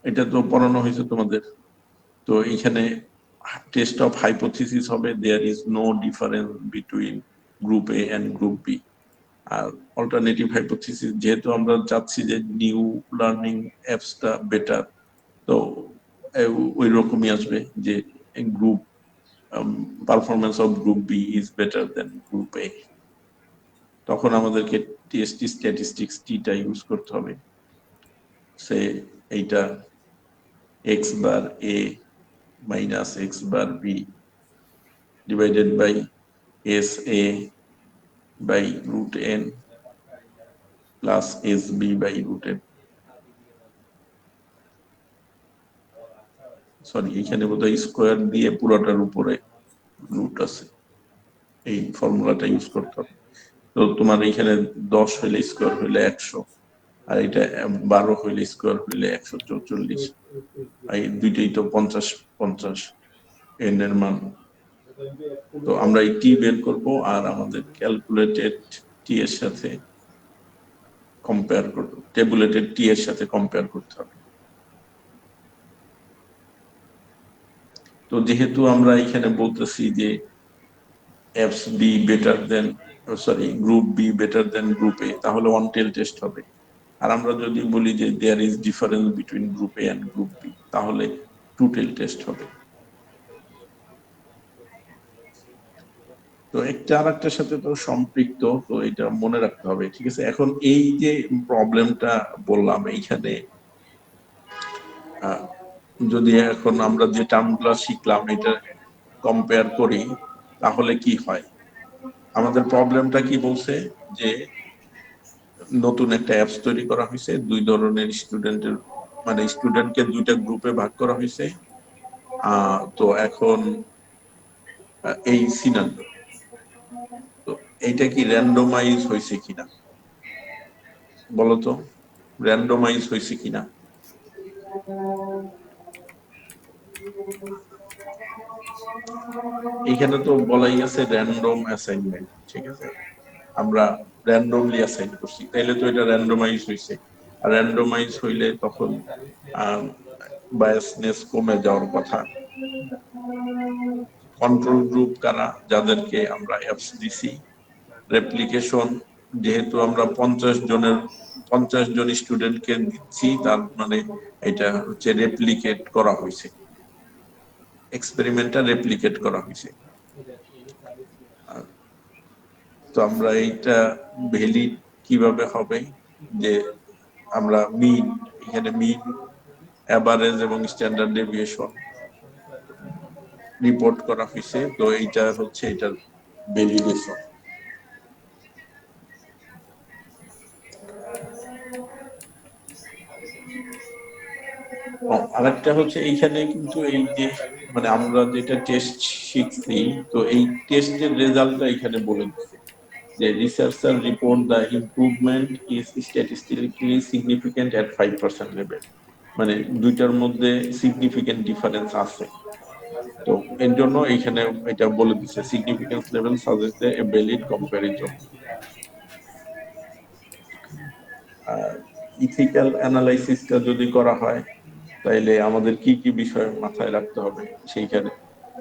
এটা তো পড়ানো হয়েছে তোমাদের। তো এইখানে টেস্ট অফ হাইপোথিসিস হবে, there is no difference between group A and group B. আর অল্টারনেটিভ হাইপোথিসিস, যেহেতু আমরা চাচ্ছি যে নিউ লার্নিং অ্যাপসটা বেটার, তো ওই রকমই আসবে যে group performance of group B is better than group A. তখন আমাদেরকে টিএসটি স্ট্যাটিস্টিক্স টিটা ইউজ করতে হবে। সে এইটা X bar A minus X bar B divided by S A by root N plus S B by root N. Sorry, এখানে বোধহয় square দিয়ে পুরোটার উপরে রুট আছে, এই ফর্মুলাটা ইউজ করতে হবে। তো তোমার এখানে 10 হইলে স্কোয়ার হইলে 100, আর এটা 12 হইলে স্কোয়ার হইলে 144। এই দুইটাই তো 50 এন এর মান। তো আমরা এই টি বের করবো আর আমাদের ক্যালকুলেটেড টি এর সাথে কম্পেয়ার করবো, টেবুলেটেড টি এর সাথে কম্পেয়ার করতে হবে। তো যেহেতু আমরা এখানে বলতেছি যে এফস B better than, sorry, group B better than group A, তাহলে ওয়ান টেল টেস্ট হবে। আর আমরা যদি বলি যে there is difference between group A and group B, তাহলে টু টেল টেস্ট হবে। তো একটা আর একটার সাথে তো সম্পৃক্ত, তো এটা মনে রাখতে হবে, ঠিক আছে। এখন এই যে প্রবলেমটা বললাম এইখানে, যদি এখন আমরা যে টার্মগুলো শিখলাম এটা কম্পেয়ার করি তাহলে কি হয়? আমাদের প্রবলেমটা কি বলছে যে নতুন একটা অ্যাপস তৈরি করা হয়েছে, দুই ধরনের স্টুডেন্টের, মানে স্টুডেন্টকে দুইটা গ্রুপে ভাগ করা হয়েছে। তো এখন এই সিনারিও, তো এইটা কি র্যান্ডমাইজ হয়েছে কিনা বলতো, র্যান্ডমাইজ হয়েছে কিনা? এখানে তো বলাই আছে র্যান্ডম অ্যাসাইনমেন্ট, ঠিক আছে, আমরা র্যান্ডমলি অ্যাসাইন করছি, তাইলে তো এটা র্যান্ডমাইজ হয়েছে। আর র্যান্ডমাইজ হইলে তখন বায়াসনেস কমে যাওয়ার কথা। কন্ট্রোল গ্রুপ কারা? যাদেরকে আমরা অ্যাপস দিছি। রেপ্লিকেশন, যেহেতু আমরা 50 জন স্টুডেন্টকে দিচ্ছি, তার মানে এটা হচ্ছে রেপ্লিকেট করা হয়েছে, এক্সপেরিমেন্টটা রেপ্লিকেট করা হয়েছে। তো আমরা এইটা ভ্যালিড কিভাবে হবে, যে আমরা মিন, এখানে মিন, এভারেজ এবং স্ট্যান্ডার্ড ডেভিয়েশন রিপোর্ট করা হয়েছে, তো এইটা হচ্ছে এটার ভ্যালিডেশন। আরেকটা হচ্ছে এইখানে কিন্তু এই যে মানে আমরা যেটা টেস্ট শিখছি, তো এই টেস্টের রেজাল্টটা এখানে বলে দিচ্ছে যে researcher report the improvement is statistically significant at 5% level, মানে দুইটার মধ্যে সিগনিফিক্যান্ট ডিফারেন্স আছে। তো এর জন্য এইখানে এটা বলে দিচ্ছে significance level suggest a valid comparison. Ethical অ্যানালাইসিসটা যদি করা হয় তাইলে আমাদের কি কি বিষয় মাথায় রাখতে হবে সেইখানে,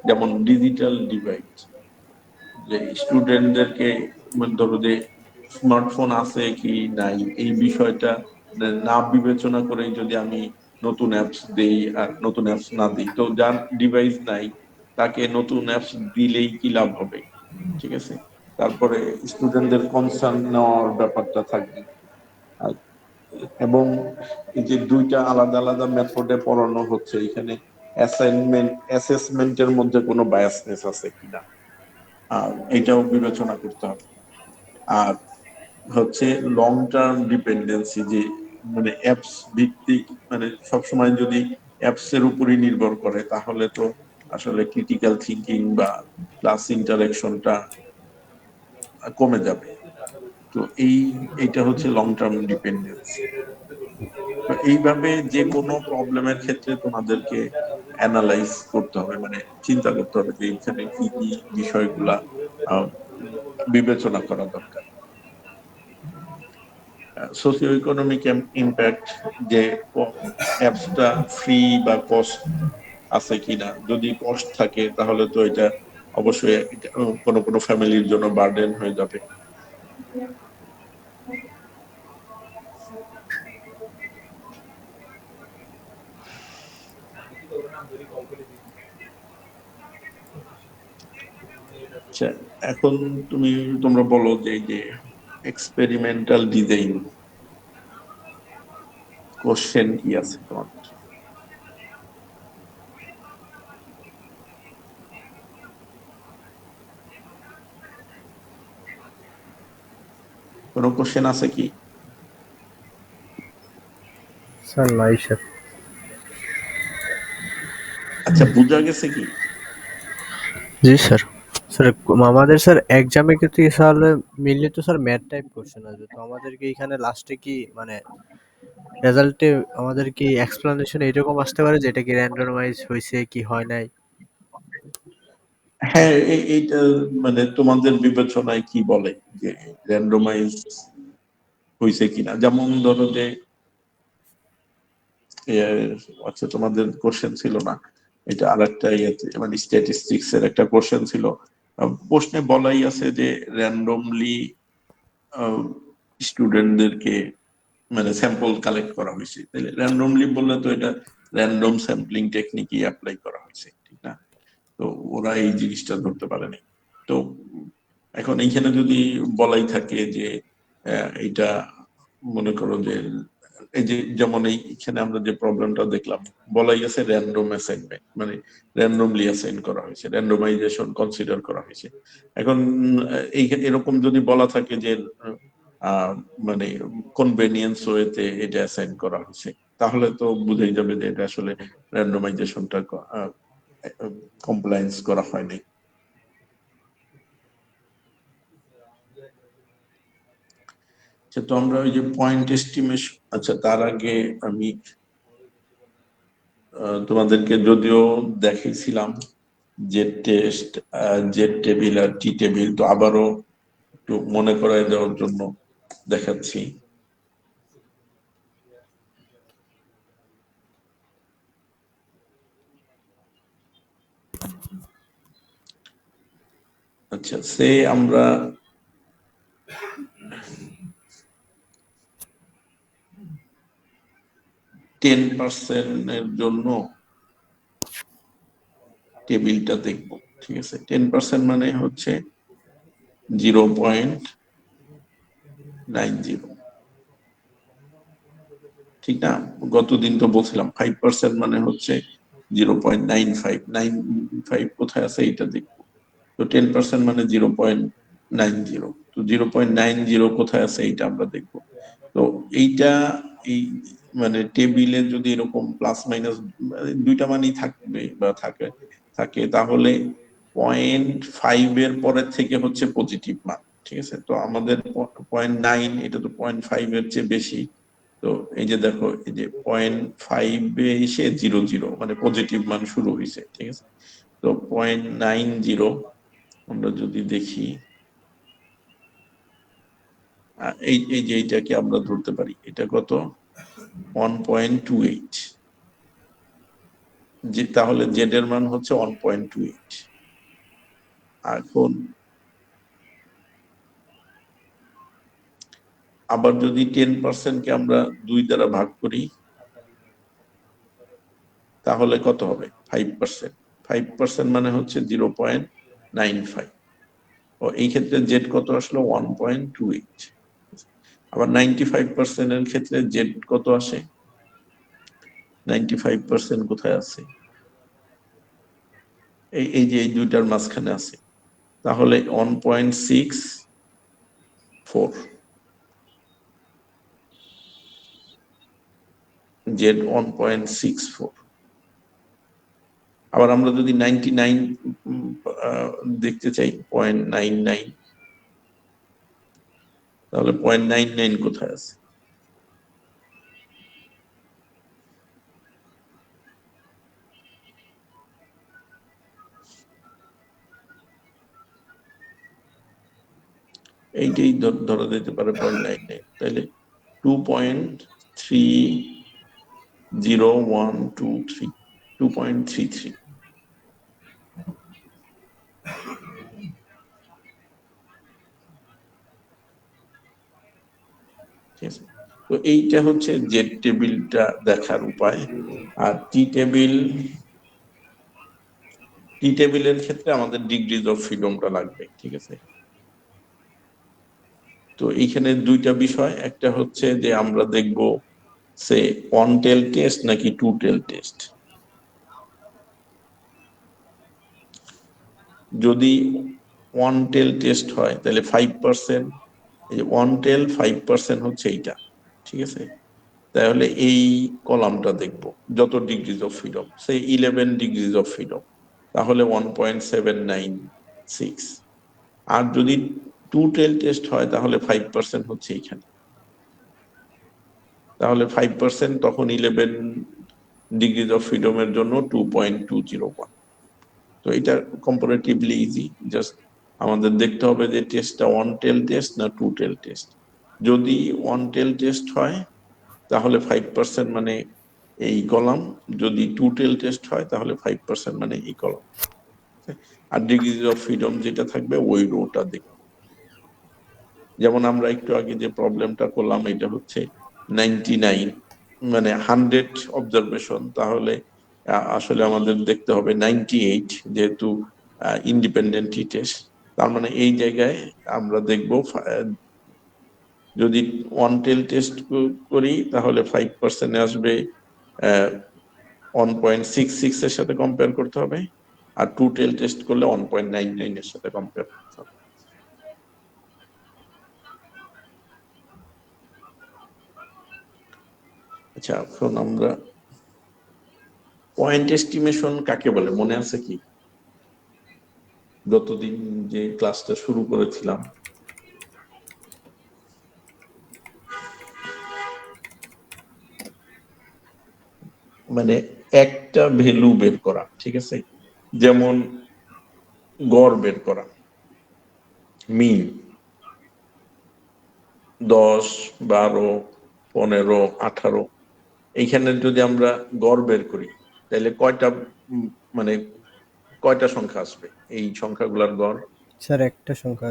যেমন ডিজিটাল ডিভাইড, যে স্টুডেন্টদেরকে ধরো যে স্মার্টফোন আছে কি নাই এই বিষয়টা না বিবেচনা করে যদি আমি নতুন অ্যাপস দেই আর নতুন অ্যাপস না দিই, তো যার ডিভাইস নাই তাকে নতুন অ্যাপস দিলেই কি লাভ হবে? ঠিক আছে। তারপরে স্টুডেন্টদের কনসার্ন নেওয়ার ব্যাপারটা থাকবে। আর এবং এই যে দুইটা আলাদা আলাদা মেথডে পড়ানো হচ্ছে, এখানে অ্যাসাইনমেন্ট অ্যাসেসমেন্টের মধ্যে কোনো বায়াসনেস আছে কিনা আর এটাও বিবেচনা করতে হবে। আর হচ্ছে লং টার্ম ডিপেন্ডেন্সি, যে মানে অ্যাপস ভিত্তিক, মানে সবসময় যদি অ্যাপস এর উপরই নির্ভর করে তাহলে তো আসলে ক্রিটিক্যাল থিঙ্কিং বা ক্লাস ইন্টারেকশনটা কমে যাবে। তো এইটা হচ্ছে লং টার্ম ডিপেন্ডেন্সি। তো এইভাবে যে কোনো প্রবলেমের ক্ষেত্রে তোমাদেরকে অ্যানালাইজ করতে হবে, মানে চিন্তা করতে হবে যে এখানে কি কি বিষয়গুলা আহ, বিবেচনা করা দরকার। সোশিও ইকোনমিক ইম্প্যাক্ট, যে অ্যাপসটা ফ্রি বা কস্ট আছে কিনা, যদি কস্ট থাকে তাহলে তো এটা অবশ্যই কোনো কোনো ফ্যামিলির জন্য বার্ডেন হয়ে যাবে। আচ্ছা, এখন তোমরা বলো যে এই যে এক্সপেরিমেন্টাল ডিজাইন কোশ্চেন কি আছে তোমাদের? কোনো কোশ্চেন আছে কি? স্যার নাই স্যার। আচ্ছা, বোঝা গেছে কি? জি স্যার। স্যার আমাদের স্যার এক্সামে কিন্তু স্যার মিললে তো স্যার ম্যাথ টাইপ কোশ্চেন আসবে, তো আমাদেরকে এখানে লাস্টে কি মানে রেজাল্টে আমাদের কি এক্সপ্লানেশন এরকম আসতে পারে যে এটা কি র্যান্ডমাইজ হয়েছে কি হয় নাই? হ্যাঁ, এইটা মানে তোমাদের বিবেচনায় কি বলে যে র্যান্ডমাইজ হয়েছে কিনা? যেমন ধরো যে এ, আচ্ছা তোমাদের কোশ্চেন ছিল না, এটা আরেকটা ইয়েতে মানে স্ট্যাটিস্টিক্স এর একটা কোশ্চেন ছিল। প্রশ্নে বলাই আছে যে র্যান্ডমলি স্টুডেন্টদেরকে মানে স্যাম্পল কালেক্ট করা হয়েছে, তাহলে র্যান্ডমলি বললে তো এটা র্যান্ডম স্যাম্পলিং টেকনিকই অ্যাপ্লাই করা হয়েছে, ঠিক না? তো ওরা এই জিনিসটা ধরতে পারেনি। তো এখন এইখানে যদি বলাই থাকে যে এটা মনে করো যে এই যে যেমন এইখানে আমরা যে প্রবলেমটা দেখলাম, বলাই আছে র্যান্ডম অ্যাসাইনমেন্ট, মানে র্যান্ডমলি অ্যাসাইন করা হয়েছে, র্যান্ডমাইজেশন কনসিডার করা হয়েছে। এখন এই এরকম যদি বলা থাকে যে আহ মানে কনভেনিয়েন্স ওয়েতে এটা অ্যাসাইন করা হয়েছে, তাহলে তো বুঝাই যাবে যে এটা আসলে র্যান্ডমাইজেশনটা কমপ্লায়েন্স করা হয়নি। আচ্ছা, তো আমরা ওই যে পয়েন্ট এস্টিমেশন, আচ্ছা তার আগে আমি তোমাদেরকে যদিও দেখিয়েছিলাম জেড টেস্ট, জেড টেবিল আর টি টেবিল, তো আবারও একটু মনে করায় দেওয়ার জন্য দেখাচ্ছি। আচ্ছা, সে আমরা 10% এর জন্য টেবিলটা দেখবো, ঠিক আছে? 10% মানে হচ্ছে 0.90, ঠিক না? গতদিন তো বলছিলাম 5% মানে হচ্ছে 0.95, 95 কোথায় আছে এটা দেখবো। তো 10% মানে 0.90, তো 0.90 কোথায় আছে এইটা আমরা দেখবো। তো এইটা এই মানে টেবিলে যদি এরকম প্লাস মাইনাস দুইটা মানই থাকবে বা থাকে তাহলে 0.5 এর পরের থেকে হচ্ছে পজিটিভ মান, ঠিক আছে। তো আমাদের 0.9, এটা তো 0.5 এর চেয়ে বেশি। তো এই যে দেখো, এই যে 0.5 এসে 0 মানে পজিটিভ মান শুরু হয়েছে, ঠিক আছে। তো 0.90 আমরা যদি দেখি, এই যে এইটাকে আমরা ধরতে পারি, এটা কত 1.28, যে তাহলে জেড এর মান হচ্ছে 1.28। এখন আবার যদি 10% কে আমরা 2 দ্বারা ভাগ করি তাহলে কত হবে 5%। 5% মানে হচ্ছে 0.95। ও এই ক্ষেত্রে জেড কত আসলো 1.28। আবার 95% এর ক্ষেত্রে জেড কত আসে, 95% কোথায় আছে, এই যে এই দুইটার মাঝখানে আছে, তাহলে 1.64, জেড 1.64। আবার আমরা যদি 99 দেখতে চাই, 0.99, তাহলে 0.99 কোথায় আছে, এইটাই ধরা যেতে পারে 0.99। তাহলে 2.300123, 2.33। ঠিক আছে, তো এইটা হচ্ছে জেড টেবিলটা দেখার উপায়। আর টি টেবিলের ক্ষেত্রে আমাদের ডিগ্রিজ অফ ফ্রিডমটা লাগবে, ঠিক আছে। তো এইখানে দুইটা বিষয়, একটা হচ্ছে যে আমরা দেখব সে 1 টেল টেস্ট নাকি 2 টেল টেস্ট। যদি 1 টেল টেস্ট হয় তাহলে 5%, এই যে 1 টেল 5% হচ্ছে এইটা, ঠিক আছে। তাহলে এই কলামটা দেখব, যত degrees of freedom, say 11 degrees of freedom, তাহলে 1.796। আর যদি 2 টেল টেস্ট হয় তাহলে 5% হচ্ছে এইখানে, তাহলে 5% তখন 11 ডিগ্রিজ অফ ফ্রিডমের জন্য 2.201। তো এটা কম্পারেটিভলি ইজি, জাস্ট আমাদের দেখতে হবে যে টেস্টটা 1 টেল টেস্ট না 2 টেল টেস্ট। যদি 1 টেল টেস্ট হয় তাহলে 5% মানে এই কলাম, যদি 2 টেল টেস্ট হয় তাহলে 5% মানে এই কলাম। আর ডিগ্রিজ অফ ফ্রিডম যেটা থাকবে ওই রোটা দেখব। যেমন আমরা একটু আগে যে প্রবলেমটা করলাম, এটা হচ্ছে 99 মানে 100 অবজারভেশন, তাহলে আসলে আমাদের দেখতে হবে 98, যেহেতু ইন্ডিপেন্ডেন্ট টেস্ট। তার মানে এই জায়গায় আমরা দেখব যদি 1 টেল টেস্ট করি তাহলে 5% আসবে 1.66 এর সাথে কম্পেয়ার করতে হবে, আর 2 টেল টেস্ট করলে 1.99 এর সাথে কম্পেয়ার করতে হবে। আচ্ছা, এখন আমরা পয়েন্ট এস্টিমেশন কাকে বলে মনে আছে কি? যতদিন যে ক্লাসটা শুরু করেছিলাম, মানে একটা ভ্যালু বের করা, ঠিক আছে। যেমন গড় বের করা, মিন 10, 12, 15, 18, এইখানে যদি আমরা গড় বের করি তাহলে কয়টা মানে কয়টা সংখ্যা আসবে এই সংখ্যাগুলোর গড়? স্যার একটা সংখ্যা।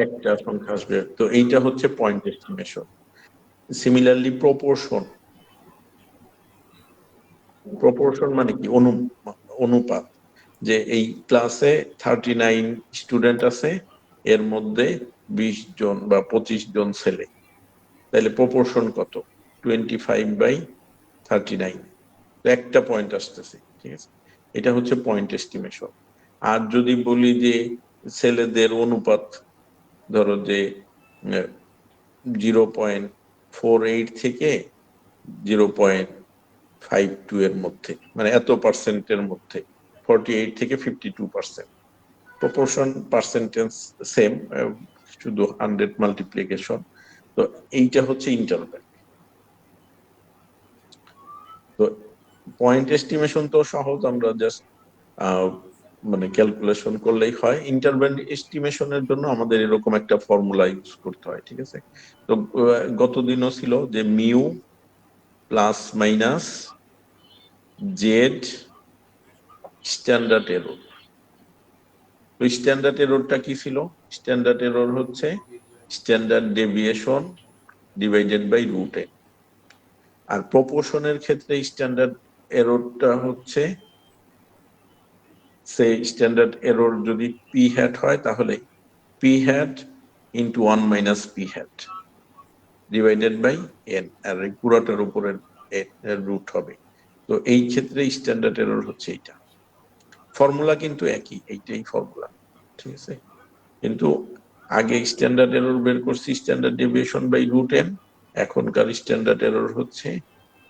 একটা সংখ্যা আসবে। তো এইটা হচ্ছে পয়েন্ট এস্টিমেশন। সিমিলারলি প্রপোর্শন মানে কি? অনুপাত। যে এই ক্লাসে 39 স্টুডেন্ট আছে, এর মধ্যে 20 জন বা 25 জন ছেলে, তাহলে প্রপোর্শন কত? 25/39। একটা পয়েন্ট আসতেছে, ঠিক আছে। এটা হচ্ছে পয়েন্ট এস্টিমেশন। আর যদি বলি যে ছেলেদের অনুপাত, ধরো যে 0.48 থেকে 0.52 এর মধ্যে, মানে এত পার্সেন্টের মধ্যে, 48 থেকে 52%। প্রপোর্শন পার্সেন্টেজ সেম, শুধু 100 মাল্টিপ্লিকেশন। তো এইটা হচ্ছে ইন্টারভ্যাল। তো পয়েন্ট এস্টিমেশন তো সহজ, আমরা জাস্ট মানে ক্যালকুলেশন করলেই হয়। ইন্টারভ্যাল এস্টিমেশনের জন্য আমাদের এরকম একটা ফর্মুলা ইউজ করতে হয়, ঠিক আছে? তো গত দিনও ছিল যে mu plus minus Z standard error. তো স্ট্যান্ডার্ড এররটা কি ছিল? স্ট্যান্ডার্ড এরর হচ্ছে standard deviation divided by root N. আর প্রপোর্শনের ক্ষেত্রে স্ট্যান্ডার্ড এররটা হচ্ছে, সেই স্ট্যান্ডার্ড এরর যদি পি হ্যাট হয় তাহলে P hat into 1 minus P hat divided by N, আর এই পুরোটার উপরে রুট হবে। তো এই ক্ষেত্রে স্ট্যান্ডার্ড এরর হচ্ছে এইটা। ফর্মুলা কিন্তু একই, এইটাই ফর্মুলা, ঠিক আছে? কিন্তু আগে স্ট্যান্ডার্ড এরর বের করছি standard deviation by root N, এখনকার স্ট্যান্ডার্ড এরর হচ্ছে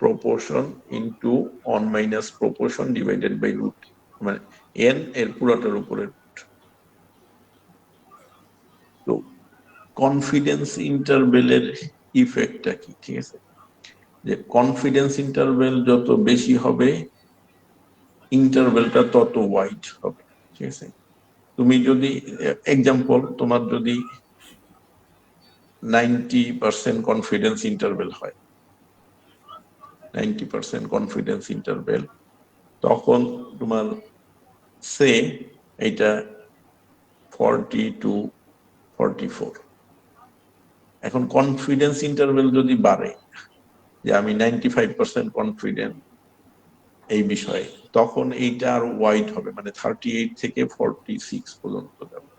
proportion into 1 minus proportion divided by root, মানে এন এর পুরোটার উপরে রুট। তো কনফিডেন্স ইন্টারভেলের ইফেক্টটা কি, ঠিক আছে? যে কনফিডেন্স ইন্টারভেল যত বেশি হবে ইন্টারভেলটা তত ওয়াইড হবে, ঠিক আছে? তুমি যদি এক্সাম্পল, তোমার যদি 90% কনফিডেন্স ইন্টারভেল হয়, 90% কনফিডেন্স ইন্টারভেল, তখন তোমার সে এটা 40 to 44। এখন কনফিডেন্স ইন্টারভেল যদি বাড়ে, যে আমি 95% কনফিডেন্ট এই বিষয়ে, তখন এইটা আরো ওয়াইড হবে, মানে 38 থেকে 46 পর্যন্ত যাবে।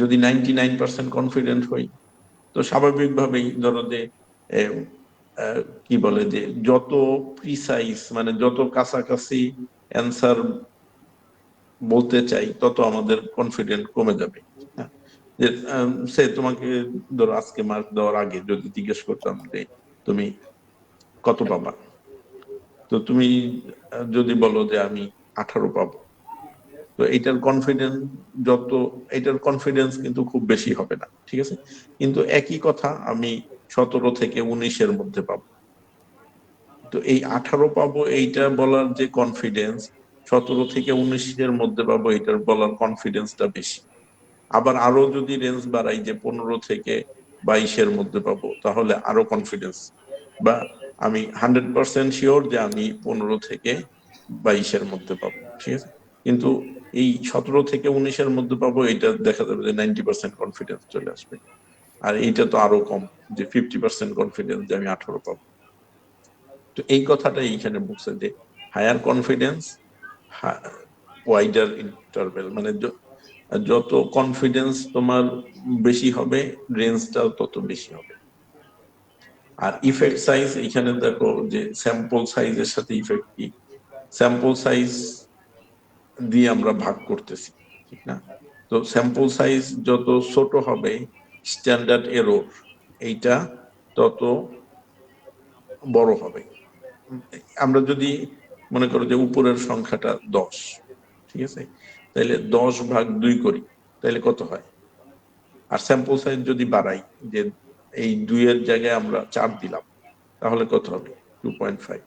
যদি 99% কনফিডেন্ট হই, তো স্বাভাবিকভাবেই ধরো যে কি বলে যে যত প্রিসাইজ, মানে যত কাছাকাছি অ্যান্সার বলতে চাই তত আমাদের কনফিডেন্ট কমে যাবে। হ্যাঁ, যে সে তোমাকে ধরো আজকে মার্ক দেওয়ার আগে যদি জিজ্ঞেস করতাম যে তুমি কত পাবা, তো তুমি যদি বলো যে আমি 18 পাবো, তো এটার কনফিডেন্স যত, এটার কনফিডেন্স কিন্তু খুব বেশি হবে না, ঠিক আছে? কিন্তু একই কথা আমি 17 থেকে 19-এর মধ্যে পাবো। তো এই 18 পাবো এইটা বলার যে কনফিডেন্স, 17 থেকে 19-এর মধ্যে পাবো এটার বলার কনফিডেন্সটা বেশি। আবার আরো যদি রেঞ্জ বাড়াই যে 15 থেকে 22-এর মধ্যে পাবো, তাহলে আরো কনফিডেন্স, বা আমি 100% শিওর যে আমি 15 থেকে 22-এর মধ্যে পাবো, ঠিক আছে? কিন্তু এই 17 থেকে 19-এর মধ্যে পাবো, এটা দেখা যাবে যে 90% কনফিডেন্স চলে আসবে। আর এইটা তো আরো কম, যে 50% কনফিডেন্স যে আমি 18 পাবো। তো এই কথাটাই এইখানে বলছে যে হায়ার কনফিডেন্স ওয়াইডার ইন্টারভেল, মানে যত কনফিডেন্স তোমার বেশি হবে রেঞ্জটাও তত বেশি হবে। আর ইফেক্ট সাইজ, এখানে দেখো যে স্যাম্পল সাইজের সাথে ইফেক্ট কি, স্যাম্পল সাইজ দিয়ে আমরা ভাগ করতেছি, ঠিক না? তো স্যাম্পল সাইজ যত ছোট হবে স্ট্যান্ডার্ড এরর এইটা তত বড় হবে। আমরা যদি মনে করো যে উপরের সংখ্যাটা 10, ঠিক আছে, তাহলে 10/2 করি, তাহলে কত হয়? আর স্যাম্পল সাইজ যদি বাড়াই, যে এই 2-এর জায়গায় আমরা 4 দিলাম, তাহলে কত হবে? 2.5।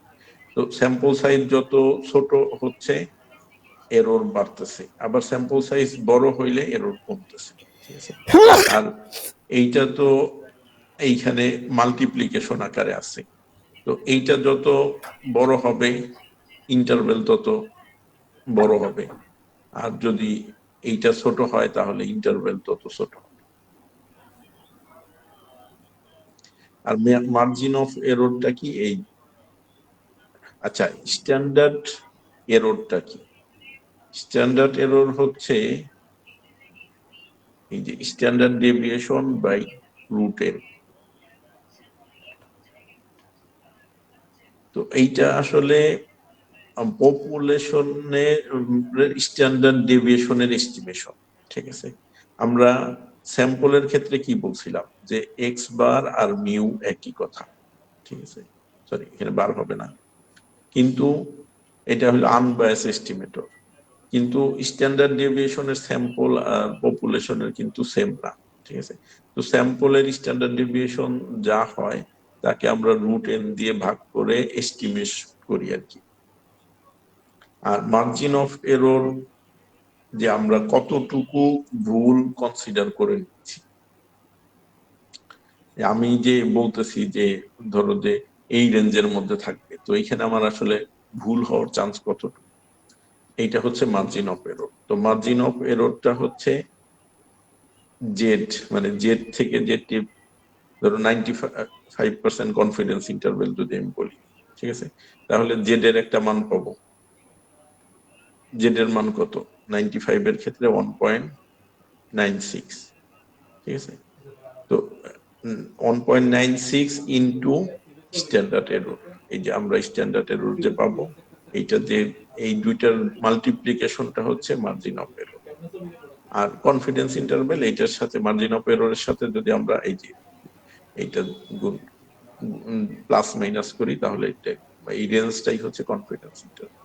তো স্যাম্পল সাইজ যত ছোট হচ্ছে এরর বাড়তেছে, আবার স্যাম্পল সাইজ বড় হইলে এরর কমতেছে, ঠিক আছে? আর এইটা তো এইখানে মাল্টিপ্লিকেশন আকারে আছে। তো এইটা যত বড় হবে ইন্টারভেল তত বড় হবে, আর যদি এইটা ছোট হয় তাহলে ইন্টারভেল তত ছোট হবে। আর মার্জিন অফ এররটা কি? এই, আচ্ছা, স্ট্যান্ডার্ড এররটা কি? স্ট্যান্ডার্ড এরর হচ্ছে এই যে standard deviation by root N. তো এইটা আসলে পপুলেশনের স্ট্যান্ডার্ড ডেভিয়েশনের এস্টিমেশন, ঠিক আছে? আমরা স্যাম্পলের ক্ষেত্রে কি বলছিলাম যে এক্স বার আর মিউ একই কথা, ঠিক আছে? সরি এখানে বার হবে না, কিন্তু এটা হলো আনবায়াস এস্টিমেটর। কিন্তু স্ট্যান্ডার্ড ডেভিয়েশনের স্যাম্পল আর পপুলেশনের কিন্তু সেম না, ঠিক আছে। তো স্যাম্পলের স্ট্যান্ডার্ড ডেভিয়েশন যা হয় তাকে আমরা রুট এন দিয়ে ভাগ করে এস্টিমেট করি আর কি। আর মার্জিন অফ এরর যে আমরা কতটুকু ভুল কনসিডার করে নিচ্ছি। আমি যে বলতেছি যে ধরো যে এই রেঞ্জের মধ্যে থাকবে, তো এইখানে আমার আসলে ভুল হওয়ার চান্স কতটুকু, এইটা হচ্ছে মার্জিন অফ এরর। তো মার্জিন অফ এররটা হচ্ছে জেড, মানে জেড থেকে জেড, ধরো 95% কনফিডেন্স ইন্টারভেল যদি আমি বলি, ঠিক আছে, তাহলে জেড এর একটা মান পাবো। জেড এর মান কত? 95 এর ক্ষেত্রে 1.96, ঠিক আছে। তো 1.96 ইন্টু স্ট্যান্ডার্ড এরর, এই যে আমরা স্ট্যান্ডার্ড এরর যে পাবো, এইটা যে এই দুইটার মাল্টিপ্লিকেশনটা হচ্ছে মার্জিন অফ এরর। আর কনফিডেন্স ইন্টারভেল এইটার সাথে মার্জিন অফ এররের সাথে যদি আমরা এই যে এইটা গুণ প্লাস মাইনাস করি, তাহলে এটা এই রেঞ্জটাই হচ্ছে কনফিডেন্স ইন্টারভেল।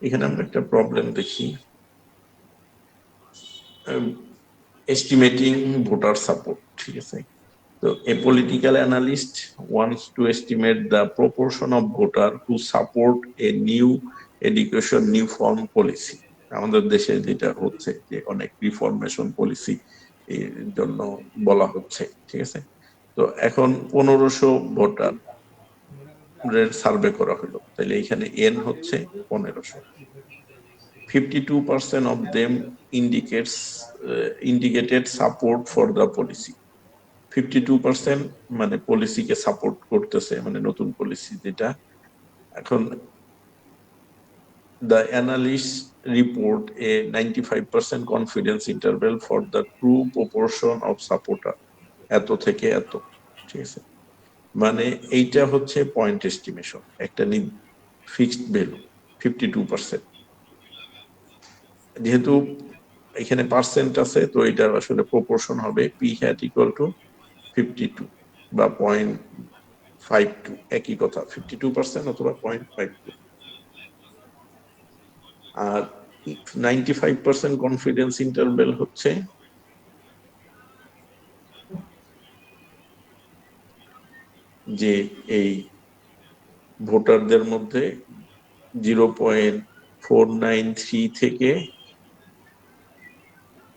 এখানে আমরা একটা প্রবলেম দেখি, এস্টিমেটিং ভোটার সাপোর্ট, ঠিক আছে। তো a political analyst wants to estimate the proportion of voter who support a new education reform policy. আমাদের দেশে যেটা হচ্ছে যে অনেক রিফরমেশন পলিসি এর জন্য বলা হচ্ছে, ঠিক আছে। তো এখন 1500 ভোটার সার্ভে করা হলো, তাহলে এখানে এন হচ্ছে 1500। 52% of them indicated support for the policy। 52% মানে পলিসিকে সাপোর্ট করতেছে, মানে নতুন পলিসি যেটা। এখন the analysts report a 95% confidence interval for the true proportion of supporter, এত থেকে এত, ঠিক আছে। মানে এইটা হচ্ছে পয়েন্ট এস্টিমেশন, একটা ফিক্সড ভ্যালু 52%। যেহেতু এখানে পার্সেন্ট আছে, তো এটা আসলে প্রপোর্শন হবে পি হ্যাট ইকুয়াল টু 52 বা 0.52, একই কথা, 52% অথবা 0.52। আর 95% কনফিডেন্স ইন্টারভেল হচ্ছে যে এই ভোটারদের মধ্যে 0.493 থেকে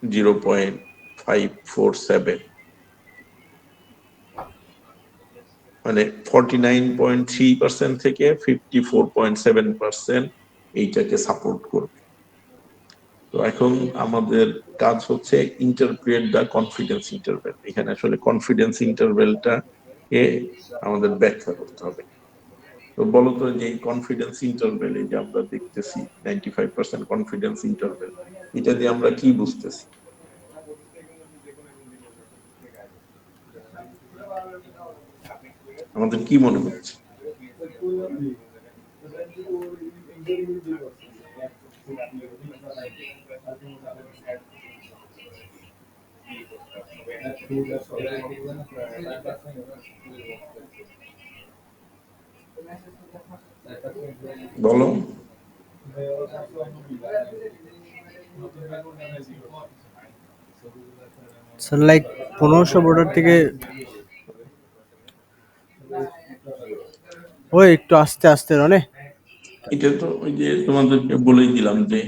0.547, মানে 49.3% থেকে 54.7% এইটাকে সাপোর্ট করবে। তো এখন আমাদের কাজ হচ্ছে ইন্টারপ্রিট দা কনফিডেন্স ইন্টারভেল। এখানে আসলে কনফিডেন্স ইন্টারভেলটা কে আমাদের ব্যাখ্যা করতে হবে। তো বলতো যে এই কনফিডেন্স ইন্টারভেল, এই যে আমরা দেখতেছি 95% কনফিডেন্স ইন্টারভেল, এটা দিয়ে আমরা কি বুঝতেছি? আমাদের কি মনে হচ্ছে? বলো। স্যার লাইক 1500 ভোটার থেকে ওই একটু আস্তে আস্তে রনে। এটা তো ওই যে তোমাদেরকে বলেই দিলাম যে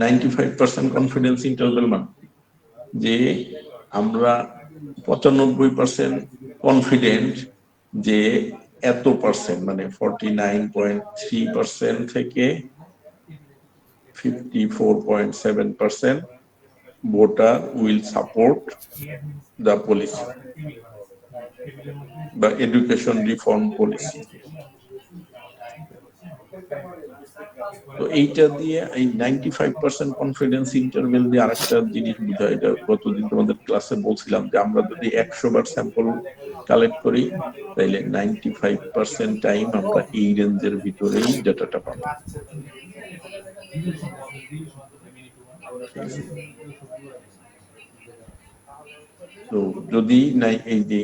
95% কনফিডেন্স ইন্টারভেল মানে যে আমরা 95% কনফিডেন্ট যে এত পার্সেন্ট, মানে 49.3% থেকে 54.7% voter will support the policy বা এডুকেশন রিফর্ম পলিসি। তো এইটা দিয়ে এই 95% কনফিডেন্স ইন্টারভেল দিয়ে আরেকটা জিনিস বোঝায়, এটা গতদিন তোমাদের ক্লাসে বলছিলাম যে আমরা যদি 100 বার স্যাম্পল কালেক্ট করি, তাইলে 95% টাইম আমরা এই রেঞ্জের ভিতরেই ডাটাটা পাবো। তো তো যদি নাই এই যে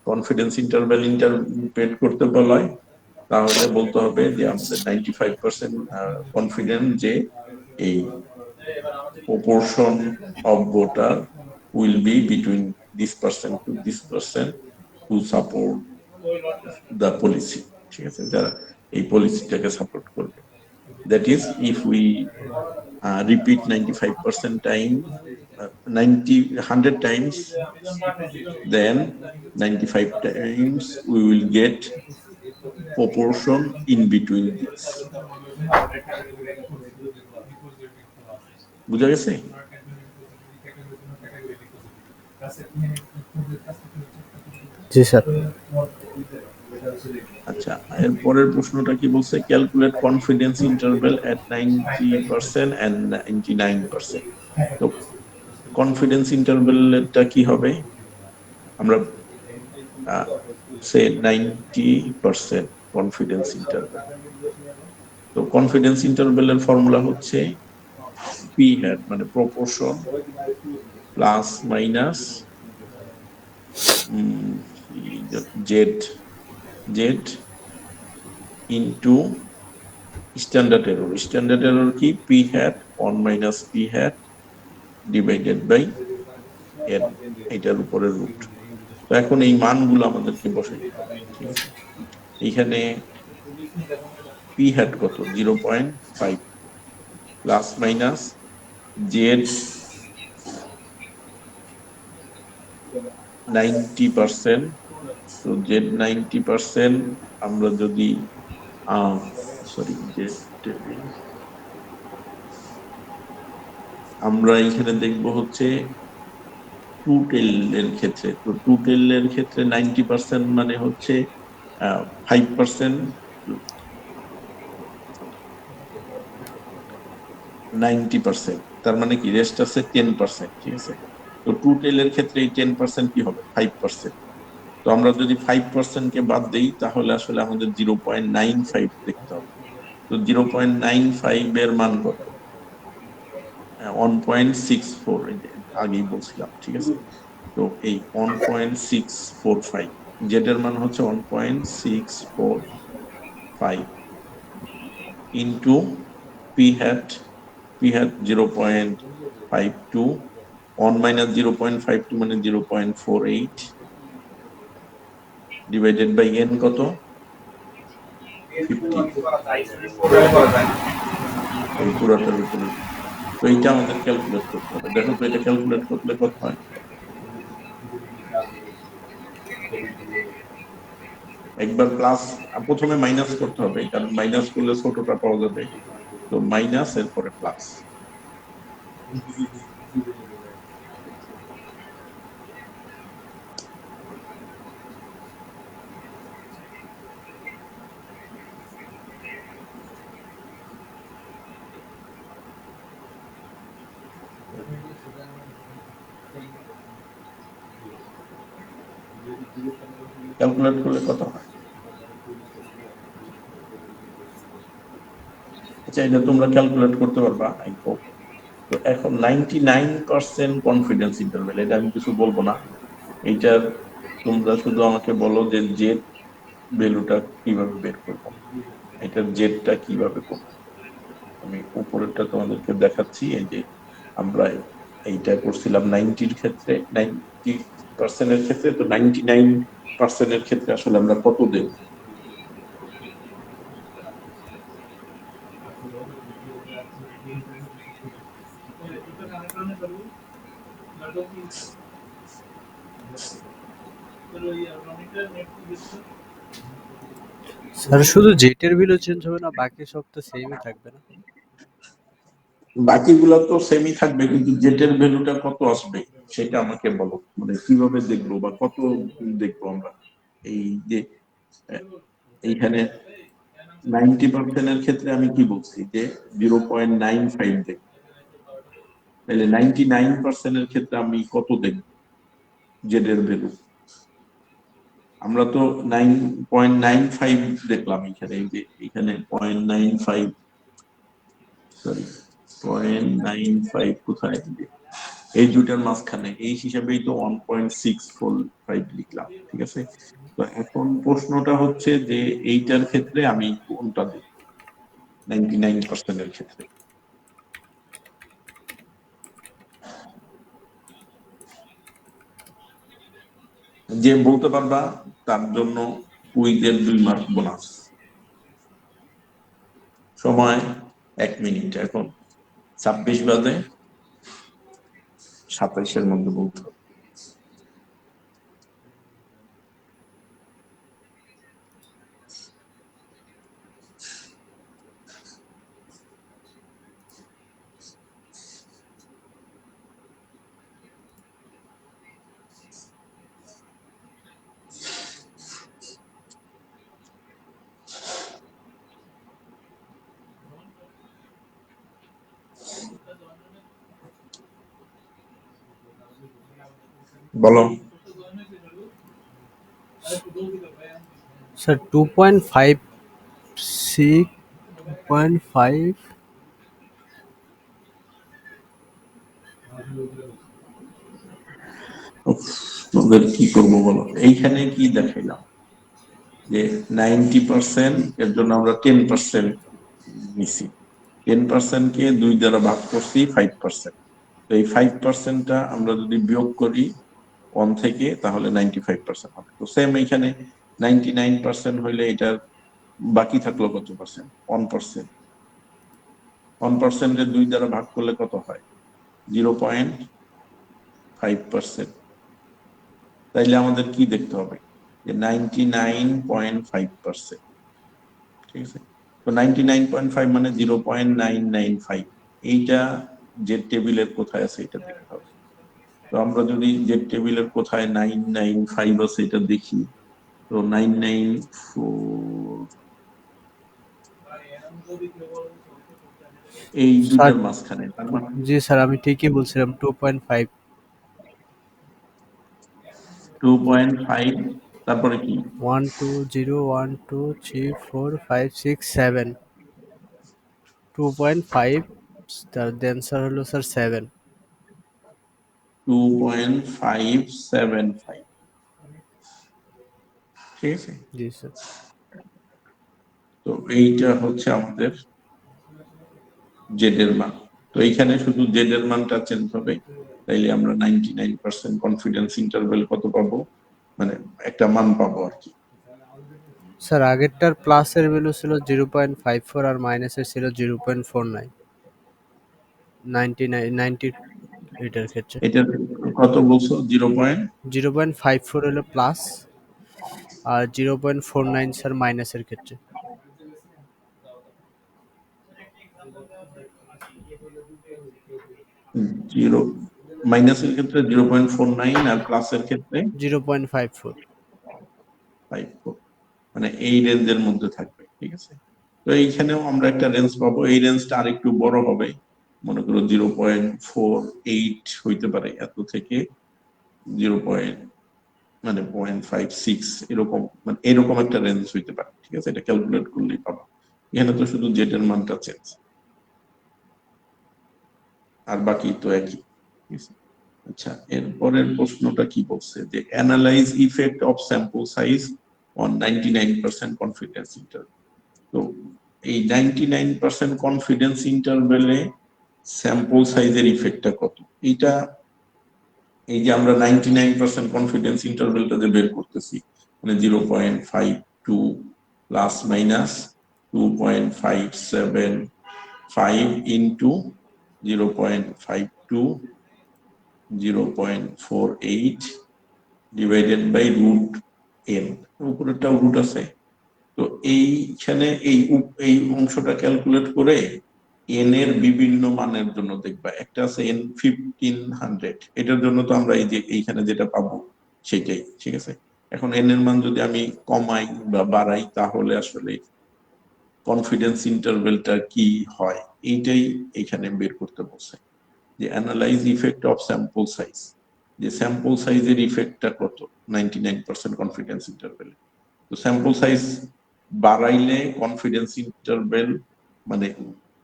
কনফিডেন্স ইন্টারভ্যাল ইন্টারপ্রেট করতে বলা হয়, তাহলে বলতে হবে যে আমাদের 95% কনফিডেন্ট যে এই proportion of voter will be between this person to this person who support the policy, ঠিক আছে, যারা এই পলিসিটাকে সাপোর্ট করবে। That is, if we repeat 95% time, 100 times, then 95 times we will get proportion in between this. বুঝা গেছে? জি sir. আচ্ছা, এর পরের প্রশ্নটা কি বলছে? Calculate confidence interval at 90% and 99%। তো কনফিডেন্স ইন্টারভ্যালটা কি হবে? আমরা সে 90% কনফিডেন্স ইন্টারভ্যাল। তো কনফিডেন্স ইন্টারভ্যালের ফর্মুলা হচ্ছে পি হ্যাট মানে proportion plus minus Z Z into standard error. Standard error কি? P hat 1 minus P hat divided by N, এটার উপরে রুট। তো এখন এই মানগুলো আমাদেরকে বসাইতে হবে, ঠিক আছে? এইখানে পি হ্যাট কত? 0.5 প্লাস মাইনাস জেড 90%। তো জেড 90% আমরা যদি সরি আমরা এখানে দেখব হচ্ছে টু টেলের ক্ষেত্রে। তো টু টেলের ক্ষেত্রে 90% মানে হচ্ছে 5%, 90%, তার মানে কি রেস্ট আছে 10%, ঠিক আছে? তো টু টেলের ক্ষেত্রে এই 10% কি হবে? 5%। তো আমরা যদি 5% কে বাদ দেই তাহলে আসলে আমাদের 0.95 দেখতে হবে। তো 0.95 এর মান কত? 1.64, আগেই বলছিলাম, ঠিক আছে? তো এই 1.645 যেটার মান হচ্ছে 1.645 ইন্টু পি হ্যাট 0.52, 1 মাইনাস 0.52 মানে 0.48 ডিভাইডেড বাই এন কত? 50, এই পুরাটার উপরে। তো এইটা আমাদের ক্যালকুলেট করতে হবে। দেখো তো এটা ক্যালকুলেট করলে কত হয়? একবার প্লাস, প্রথমে মাইনাস করতে হবে, কারণ মাইনাস করলে ছোটটা পাওয়া যাবে। তো মাইনাস এরপরে প্লাস। ক্যালকুলেট করলে কত হয়? আচ্ছা, এটা তোমরা ক্যালকুলেট করতে পারবা, আই হোপ। তো এখন 99% কনফিডেন্স ইন্টারভ্যাল, এটা আমি কিছু বলবো না। এইটার তোমরা শুধু আমাকে বলো যে জেড ভ্যালুটা কিভাবে বের করবো, এটার জেডটা কিভাবে করবো। আমি উপরেরটা তোমাদেরকে দেখাচ্ছি। এই যে আমরা এইটা করছিলাম 90-র ক্ষেত্রে, 90% এর ক্ষেত্রে। তো 99% এর ক্ষেত্রে আসলে আমরা কত দেব? স্যার শুধু জেটের ভ্যালু চেঞ্জ হবে না, বাকি সব তো সেমই থাকবে না? বাকিগুলো তো সেমই থাকবে, কিন্তু জেটের ভ্যালুটা কত আসবে সেটা আমাকে বলো। মানে কিভাবে দেখবো বা কত দেখবো আমরা? এই যে এইখানে 90% এর ক্ষেত্রে আমি কি বলছি যে 0.95 দেখবো, তাহলে 99% এর ক্ষেত্রে আমি কত দেখবো জেড এর ভ্যালু? আমরা তো 9.95 দেখলাম এখানে। এই যে এখানে 0.95, সরি 0.95 কোথায়? এই দুইটার মাঝখানে এই হিসাবেই তো 1.645 লিখলাম, ঠিক আছে। তো এখন প্রশ্নটা হচ্ছে যে এইটার ক্ষেত্রে আমি কোনটা দেব 99% এর ক্ষেত্রে। যে বলতে পারবা তার জন্য কুইজের 2 মার্ক বোনাস। সময় 1 মিনিট। এখন 26 বাজে, 27-এর মধ্যে বলতে হবে। বলো। স্যার 2.56 2.5 উফ, তোদের কি করবো বলো, এইখানে কি দেখাইলাম যে 90% এর জন্য আমরা 10% নিছি, 10% কে 2 দ্বারা ভাগ করছি 5%। তো এই 5%টা আমরা যদি বিয়োগ করি 1 থেকে তাহলে 95% হবে। তো সেম এইখানে 99% হইলে এটার বাকি থাকলো কত পার্সেন্ট? 1%। 1% এর 2 দ্বারা ভাগ করলে কত হয়? 0.5%। তাইলে আমাদের কি দেখতে হবে যে 99.5%, ঠিক আছে। তো 99.5 মানে 0.995, এইটা যে টেবিলের কোথায় আছে এটা দেখতে হবে। তো আমরা যদি যে টেবিলের কোথায় 995 আছে এটা দেখি, তো 994 এই স্যার দুইটার মাঝখানে, তার মানে জি স্যার আমি ঠিকই বলছিলাম 2.5 2.5। তারপরে কি? 1 2 0 1 2 3 4 5 6 7 2.5 তার অ্যান্সার হলো স্যার 7। 2.575, ঠিক আছে। জি স্যার। তো এইটা হচ্ছে আমাদের জেড এর মান। তো এইখানে শুধু জেড এর মানটা চেঞ্জ হবে, তাইলে আমরা 99% কনফিডেন্স ইন্টারভ্যাল কত পাবো, মানে একটা মান পাবো আর কি। স্যার আগেরটার প্লাসের ভ্যালু ছিল 0.54 আর মাইনাসের ছিল 0.49 90 এটার ক্ষেত্রে এটা কত বলছো? 0.54 হলো প্লাস আর 0.49 স্যার মাইনাসের ক্ষেত্রে। 0 মাইনাসের ক্ষেত্রে 0.49 আর প্লাসের ক্ষেত্রে 0.54। 54, মানে এই রেঞ্জের মধ্যে থাকবে, ঠিক আছে। তো এইখানেও আমরা একটা রেঞ্জ পাবো, এই রেঞ্জটা আরেকটু বড় হবে, মনে করো 0.48 হইতে পারে, এত থেকে 0. মানে 0.56 এরকম, মানে এরকম একটা রেঞ্জ হইতে পারে, ঠিক আছে। এটা ক্যালকুলেট করলেই পাবো। এখানে তো শুধু জেড এর মানটা চেঞ্জ, আর বাকি তো একই, ঠিক আছে। আচ্ছা, এরপরের প্রশ্নটা কি বলছে যে analyse effect of sample size on 99% confidence interval. তো এই 99% কনফিডেন্স ইন্টারভ্যালে স্যাম্পল সাইজের ইফেক্টটা কত, এইটা এই যে আমরা 99% কনফিডেন্স ইন্টারভ্যালটা যে বের করতেছি, মানে 0.52 plus minus 2.575 into 0.52 0.48 divided by root N, উপরেরটাও রুট আছে। তো এইখানে এই অংশটা ক্যালকুলেট করে এন এর বিভিন্ন মানের জন্য দেখবা, একটা আছে এন 1500, এটার জন্য তো আমরা এই যে এইখানে যেটা পাবো সেটাই, ঠিক আছে। এখন এন এর মান যদি আমি কমাই বা বাড়াই তাহলে আসলে কনফিডেন্স ইন্টারভ্যালটা কি হয়, এইটাই এখানে বের করতে বলছে যে analyse effect of sample size, যে স্যাম্পল সাইজের ইফেক্টটা কত 99% কনফিডেন্স ইন্টারভ্যালে। তো স্যাম্পল সাইজ বাড়াইলে কনফিডেন্স ইন্টারভ্যাল মানে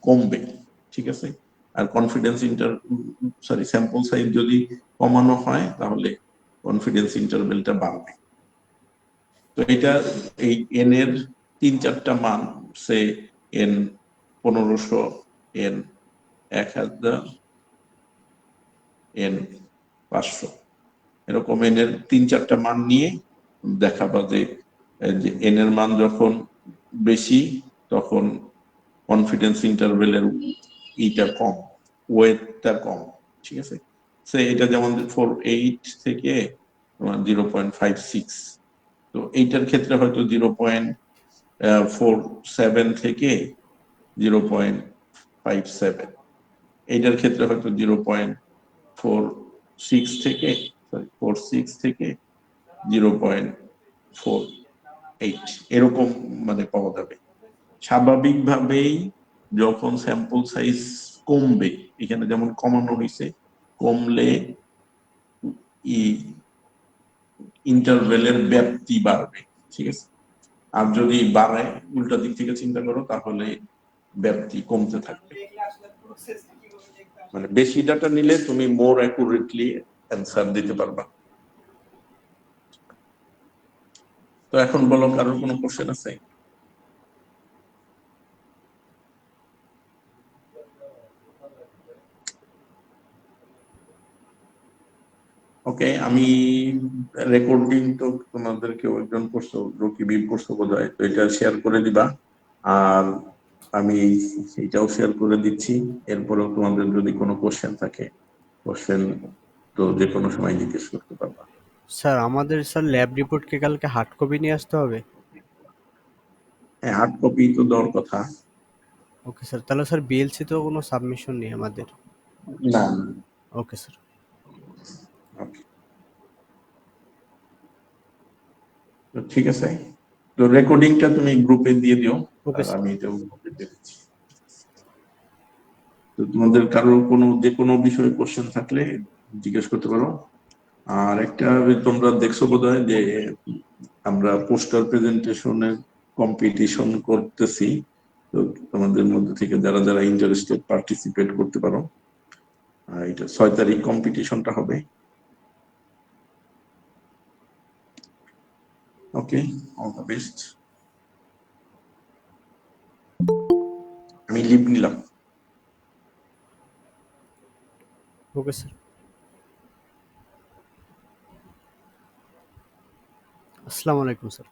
কমবে, ঠিক আছে। আর স্যাম্পল সাইজ যদি কমানো হয় তাহলে কনফিডেন্স ইন্টারভ্যালটা বাড়বে। তো এটা এই এন এর 3-4টা মান, সে এন 1500, এন 1000, এন 500, এরকম এন এর 3-4টা মান নিয়ে দেখাবা যে এন এর মান যখন বেশি তখন কনফিডেন্স ইন্টারভ্যালের ইটা কম, ওয়েটটা কম, ঠিক আছে। এটা যেমন 48 থেকে 0.56, তো এইটার ক্ষেত্রে হয়তো 0.47 থেকে 0.57, এইটার ক্ষেত্রে হয়তো 0.46 থেকে 0.48 এরকম মানে পাওয়া যাবে। স্বাভাবিকভাবেই যখন স্যাম্পল সাইজ কমবে, এখানে যেমন কমানো হয়েছে, কমলে ইন্টারভেলের ব্যাপ্তি বাড়বে, ঠিক আছে। আর যদি বাড়ায়, উল্টা দিক থেকে চিন্তা করো, তাহলে ব্যাপ্তি কমতে থাকবে। মানে বেশি ডাটা নিলে তুমি মোর অ্যাকুরেটলি অ্যান্সার দিতে পারবা। তো এখন বলো, কারোর কোনো কোশ্চেন আছে? ওকে, আমি রেকর্ডিং তো তোমাদের কেউ একজন করছো, রকিবি করছো বোধহয়, তো এটা শেয়ার করে দিবা। আর আমি এটাও শেয়ার করে দিচ্ছি। এরপরেও তোমাদের যদি কোনো কোশ্চেন থাকে, কোশ্চেন তো যে কোনো সময় জিজ্ঞেস করতে পারবা। স্যার আমাদের স্যার ল্যাব রিপোর্ট কি কালকে হার্ড কপি নিয়ে আসতে হবে? হ্যাঁ, হার্ড কপি তো দেওয়ার কথা। ওকে স্যার, তাহলে স্যার বিএলসি তো কোনো সাবমিশন নেই আমাদের? না। Okay sir. ওকে, তো ঠিক আছে। তো রেকর্ডিংটা তুমি গ্রুপে দিয়ে দিও, ওকে আর স্যার। আমি এটাও গ্রুপে দিয়ে দিচ্ছি। তো তোমাদের কারোর কোনো যে কোনো বিষয়ে কোশ্চেন থাকলে জিজ্ঞেস করতে পারো। আর একটা, তোমরা দেখছো বোধহয় যে আমরা পোস্টার প্রেজেন্টেশনের কম্পিটিশন করতেছি। তো তোমাদের মধ্যে থেকে যারা যারা ইন্টারেস্টেড পার্টিসিপেট করতে পারো। আর এটা 6 তারিখ কম্পিটিশনটা হবে। ওকে, অল দ্য বেস্ট। আমি লিভ নিলাম। Okay sir. আসসালামু আলাইকুম স্যার।